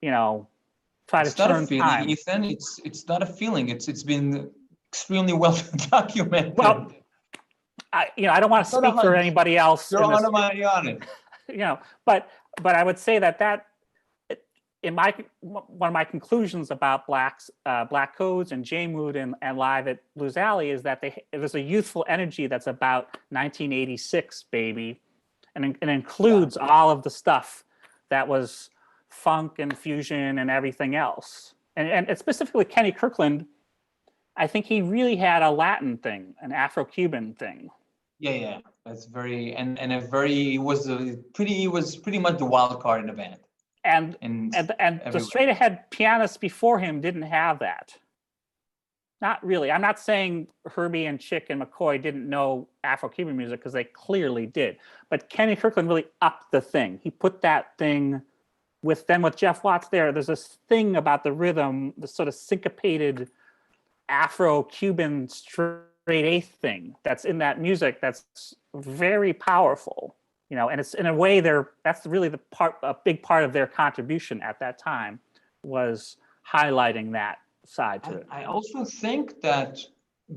try to turn time. Ethan. It's not a feeling. It's been extremely well documented. Well, I don't want to speak for anybody else. You're on it. But I would say that in one of my conclusions about Black Codes and J-Mood and Live at Blues Alley is that there's a youthful energy that's about 1986, baby, and it includes all of the stuff that was funk and fusion and everything else. And specifically Kenny Kirkland, I think he really had a Latin thing, an Afro-Cuban thing. Yeah, that's very he was pretty much the wild card in the band. And the straight ahead pianists before him didn't have that. Not really. I'm not saying Herbie and Chick and McCoy didn't know Afro-Cuban music, because they clearly did. But Kenny Kirkland really upped the thing. He put that thing with Jeff Watts there. There's this thing about the rhythm, the sort of syncopated Afro-Cuban straight eighth thing that's in that music that's very powerful. And it's in a way that's really a big part of their contribution at that time, was highlighting that side to it. I also think that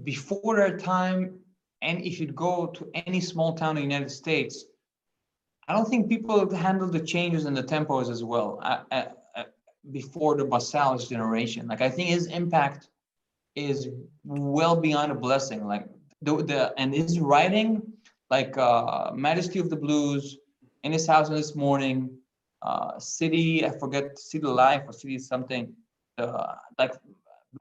before their time, and if you go to any small town in the United States, I don't think people handled the changes in the tempos as well before the Marsalis generation. Like, I think his impact is well beyond a blessing. Like and his writing, like Majesty of the Blues, In His House in This Morning, City, I forget, City Life or City something, like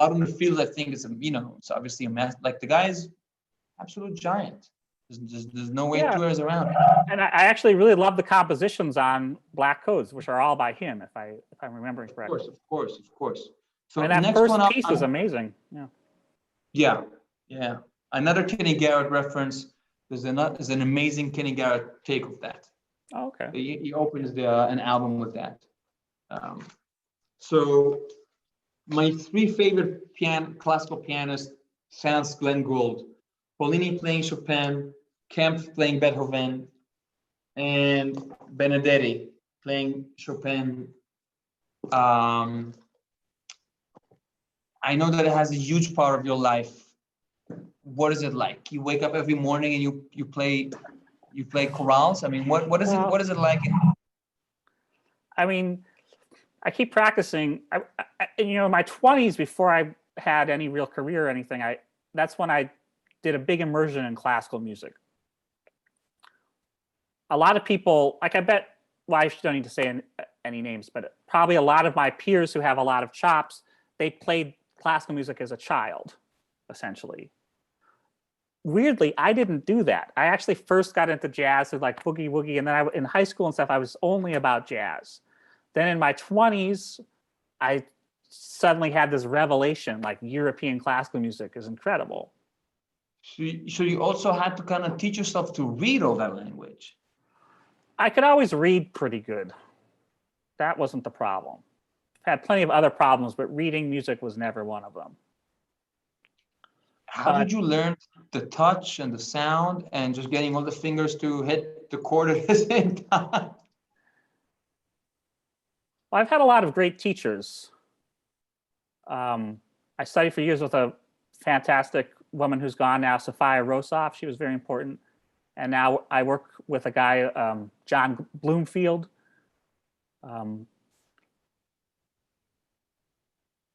Out on the Field, I think is, it's obviously a mess. Like, the guy's absolute giant. There's no way two ways around it. And I actually really love the compositions on Black Codes, which are all by him, if I'm remembering correctly. Of course. So and that first piece is amazing. Yeah. Another Kenny Garrett reference. There's an amazing Kenny Garrett take of that. Oh, okay. He opens an album with that. So my three favorite classical pianists sounds Glenn Gould. Paulini playing Chopin, Kempf playing Beethoven, and Benedetti playing Chopin. I know that it has a huge part of your life. What is it like? You wake up every morning and you play chorales? I mean, what is it like? I mean, I keep practicing. In my 20s, before I had any real career or anything, that's when I did a big immersion in classical music. A lot of people, like, I bet, well, I don't need to say any names, but probably a lot of my peers who have a lot of chops, they played classical music as a child, essentially. Weirdly, I didn't do that. I actually first got into jazz with like boogie woogie, and then in high school and stuff, I was only about jazz. Then in my 20s, I suddenly had this revelation, like European classical music is incredible. So you also had to kind of teach yourself to read all that language. I could always read pretty good. That wasn't the problem. I've had plenty of other problems, but reading music was never one of them. How did you learn the touch and the sound and just getting all the fingers to hit the chord at the same time? Well, I've had a lot of great teachers. I studied for years with a fantastic woman who's gone now, Sophia Rosoff. She was very important. And now I work with a guy, John Bloomfield.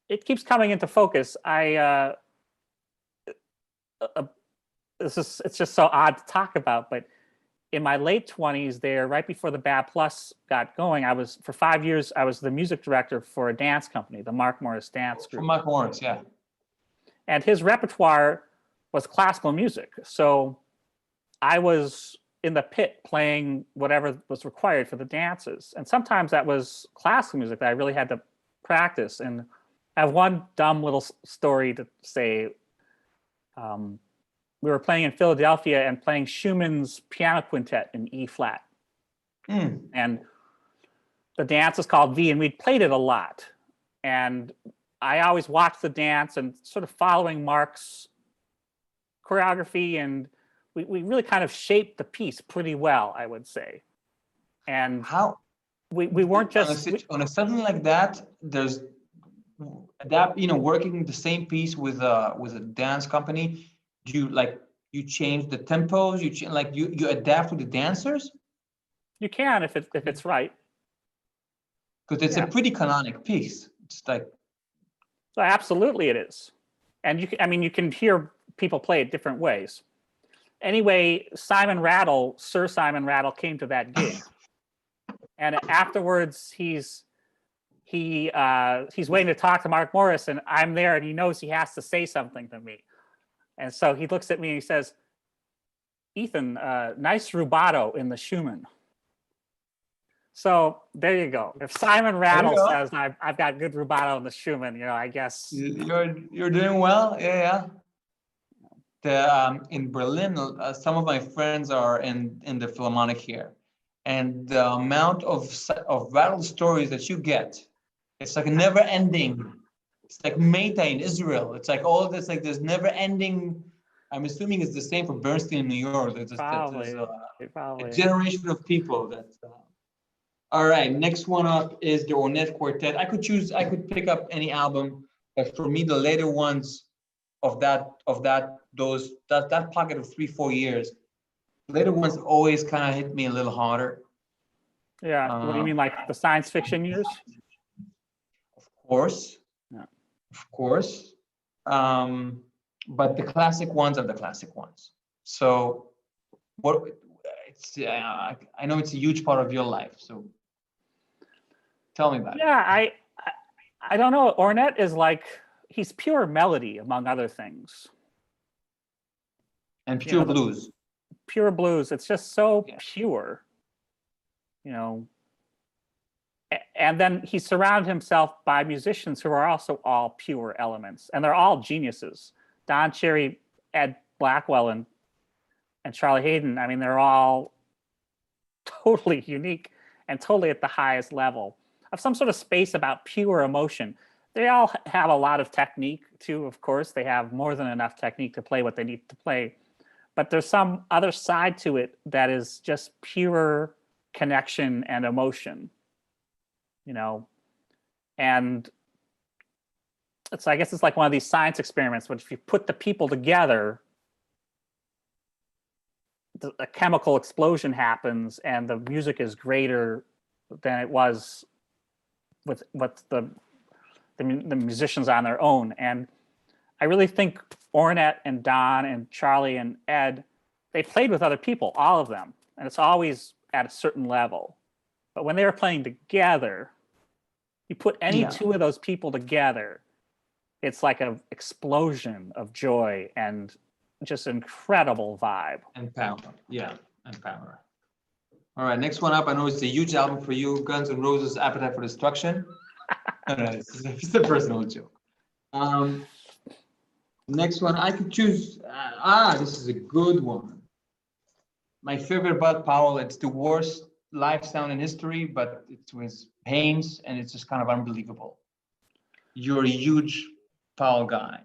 It keeps coming into focus. It's just so odd to talk about, but in my late 20s there, right before the Bad Plus got going, for 5 years, I was the music director for a dance company, the Mark Morris Dance Group. For Mark Morris, yeah. And his repertoire was classical music. So I was in the pit playing whatever was required for the dances. And sometimes that was classical music that I really had to practice. And I have one dumb little story to say. We were playing in Philadelphia and playing Schumann's piano quintet in E flat. And the dance is called V, and we'd played it a lot. And I always watched the dance and sort of following Mark's choreography, and we really kind of shaped the piece pretty well, I would say. And how we weren't just on a something like that, there's that, working the same piece with a dance company. You change the tempos, you adapt to the dancers? You can if it's right. Because it's a pretty canonic piece. It's like, so absolutely it is. And you can hear people play it different ways. Anyway, Sir Simon Rattle came to that gig. And afterwards he's waiting to talk to Mark Morris, and I'm there, and he knows he has to say something to me. And so he looks at me and he says, "Ethan, nice rubato in the Schumann." So there you go. If Simon Rattle says I've got good rubato in the Schumann, I guess you're doing well. Yeah. In Berlin, some of my friends are in the Philharmonic here, and the amount of Rattle stories that you get, it's like never ending. It's like Meta in Israel. It's like all this, like there's never ending. I'm assuming it's the same for Bernstein in New York. There's a generation of people that. All right, next one up is the Ornette Quartet. I could pick up any album, but for me, the later ones of that pocket of 3-4 years, later ones always kind of hit me a little harder. Yeah, what do you mean, like the science fiction years? Of course. Yeah. Of course. But the classic ones are the classic ones. So I know it's a huge part of your life. So tell me about it. Yeah, I don't know. Ornette is like, he's pure melody, among other things. And pure blues. Pure blues. It's just so pure. And then he surrounded himself by musicians who are also all pure elements, and they're all geniuses. Don Cherry, Ed Blackwell, and Charlie Hayden. I mean, they're all totally unique and totally at the highest level of some sort of space about pure emotion. They all have a lot of technique too, of course. They have more than enough technique to play what they need to play. But there's some other side to it that is just pure connection and emotion. And I guess it's like one of these science experiments, which if you put the people together, a chemical explosion happens and the music is greater than it was with the musicians on their own. And I really think Ornette and Don and Charlie and Ed, they played with other people, all of them. And it's always at a certain level. But when they were playing together, you put any two of those people together, it's like an explosion of joy and just incredible vibe. And power. Yeah, and power. All right, next one up. I know it's a huge album for you, Guns N' Roses' Appetite for Destruction. No, it's a personal joke. Next one, I could choose. This is a good one. My favorite Bud Powell. It's the worst live sound in history, but it's with Haynes, and it's just kind of unbelievable. You're a huge Powell guy.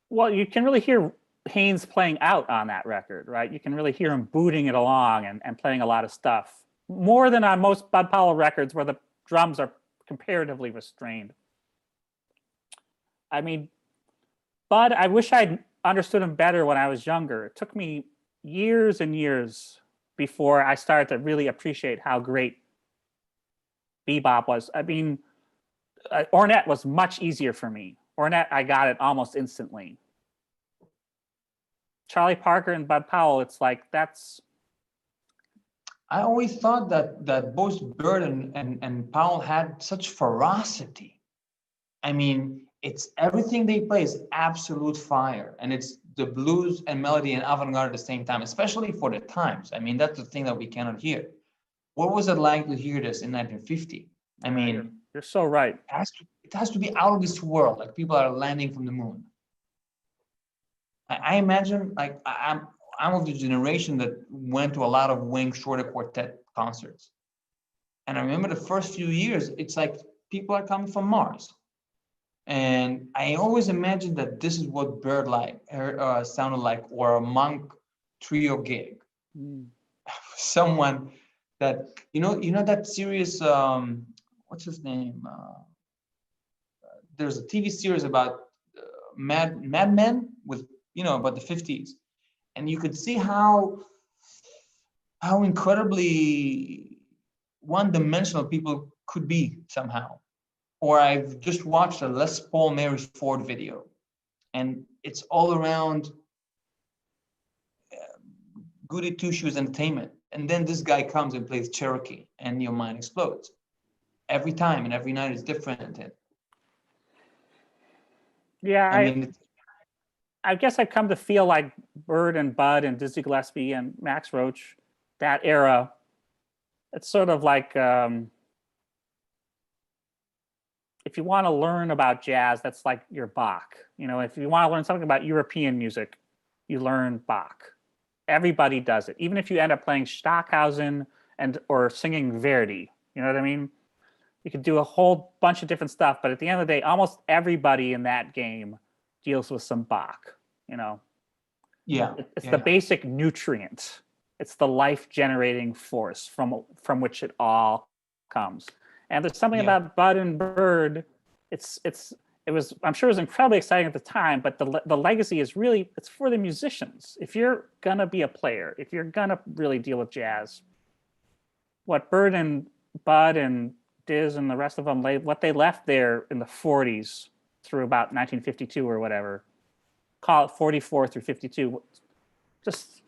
Well, you can really hear Haynes playing out on that record, right? You can really hear him booting it along and playing a lot of stuff. More than on most Bud Powell records where the drums are comparatively restrained. I mean, Bud, I wish I'd understood him better when I was younger. It took me years and years before I started to really appreciate how great bebop was. I mean, Ornette was much easier for me. Ornette, I got it almost instantly. Charlie Parker and Bud Powell, it's like that's. I always thought that both Bird and Powell had such ferocity. I mean, it's everything they play is absolute fire, and it's the blues and melody and avant-garde at the same time, especially for the times. I mean, that's the thing that we cannot hear. What was it like to hear this in 1950? I mean, you're so right. It has to be out of this world, like people are landing from the moon. I imagine, like I'm of the generation that went to a lot of Wing Shorter Quartet concerts, and I remember the first few years, it's like people are coming from Mars, and I always imagined that this is what Bird sounded like, or a Monk trio gig. Someone that you know that series. What's his name? There's a TV series about Mad Men with about the 50s, and you could see how incredibly one-dimensional people could be somehow. Or I've just watched a Les Paul Mary Ford video, and it's all around goody two-shoes entertainment. And then this guy comes and plays Cherokee, and your mind explodes. Every time and every night is different. And yeah, I mean, I guess I've come to feel like Bird and Bud and Dizzy Gillespie and Max Roach, that era. It's sort of like if you want to learn about jazz, that's like your Bach. If you want to learn something about European music, you learn Bach. Everybody does it. Even if you end up playing Stockhausen or singing Verdi, you know what I mean? You could do a whole bunch of different stuff, but at the end of the day, almost everybody in that game deals with some Bach, Yeah. It's the basic nutrient. It's the life-generating force from which it all comes. And there's something about Bud and Bird. I'm sure it was incredibly exciting at the time, but the legacy is really, it's for the musicians. If you're gonna be a player, if you're gonna really deal with jazz, what Bird and Bud and Diz and the rest of them, what they left there in the 40s through about 1952 or whatever, call it 44 through 52, just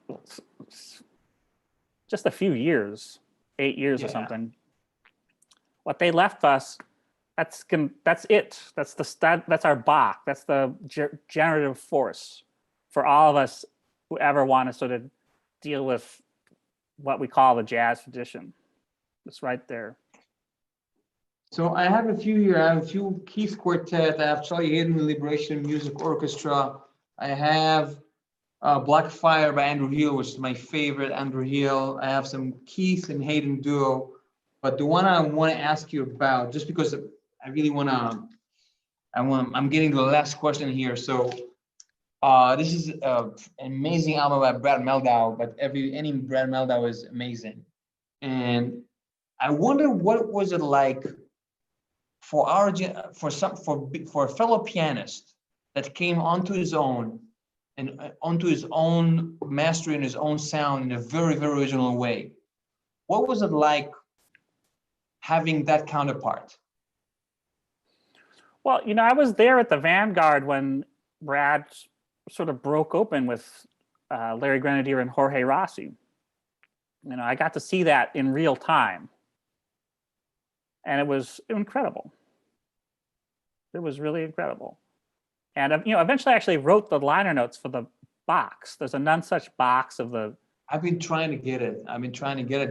a few years, 8 years or something. What they left us, that's it. That's our Bach. That's the generative force for all of us who ever want to sort of deal with what we call the jazz tradition. It's right there. So I have a few here. I have a few Keith Quartet. I have Charlie Hayden Liberation Music Orchestra. I have Blackfire by Andrew Hill, which is my favorite Andrew Hill. I have some Keith and Hayden duo. But the one I want to ask you about, just because I really I'm getting to the last question here. So this is an amazing album by Brad Mehldau, but any Brad Mehldau is amazing. And I wonder what was it like for a fellow pianist that came onto his own and onto his own mastery and his own sound in a very, very original way. What was it like having that counterpart? Well, I was there at the Vanguard when Brad sort of broke open with Larry Grenadier and Jorge Rossi. I got to see that in real time. And it was incredible. It was really incredible. And eventually I actually wrote the liner notes for the box. There's a None Such box of the. I've been trying to get it.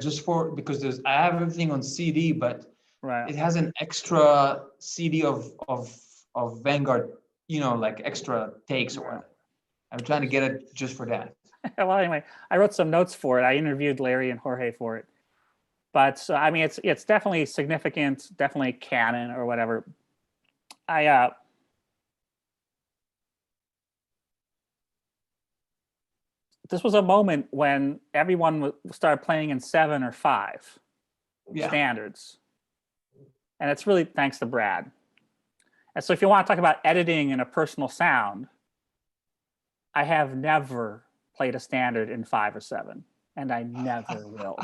Just because I have everything on CD, but it has an extra CD of Vanguard, like extra takes or whatever. I'm trying to get it just for that. Well, anyway, I wrote some notes for it. I interviewed Larry and Jorge for it. But it's definitely significant, definitely canon or whatever. This was a moment when everyone started playing in 7 or 5 standards. And it's really thanks to Brad. And so if you want to talk about editing and a personal sound, I have never played a standard in 5 or 7, and I never will.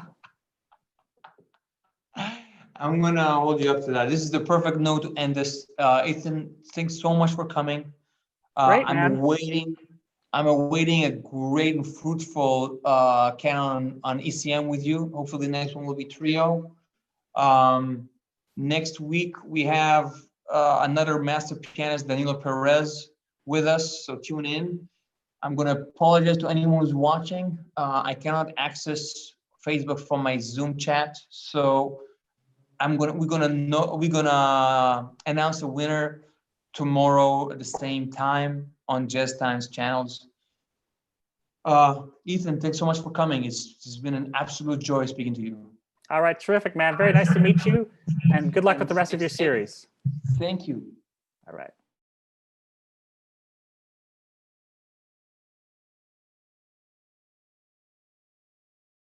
I'm gonna hold you up to that. This is the perfect note to end this. Ethan, thanks so much for coming. Great, I'm man. awaiting a great and fruitful canon on ECM with you. Hopefully the next one will be trio. Next week we have another master pianist, Danilo Perez, with us, so tune in. I'm gonna apologize to anyone who's watching. I cannot access Facebook from my Zoom chat, so we're gonna announce the winner tomorrow at the same time on Jazz Times channels. Ethan, thanks so much for coming. It's been an absolute joy speaking to you. All right, terrific, man. Very nice to meet you, and good luck with the rest of your series. Thank you. All right.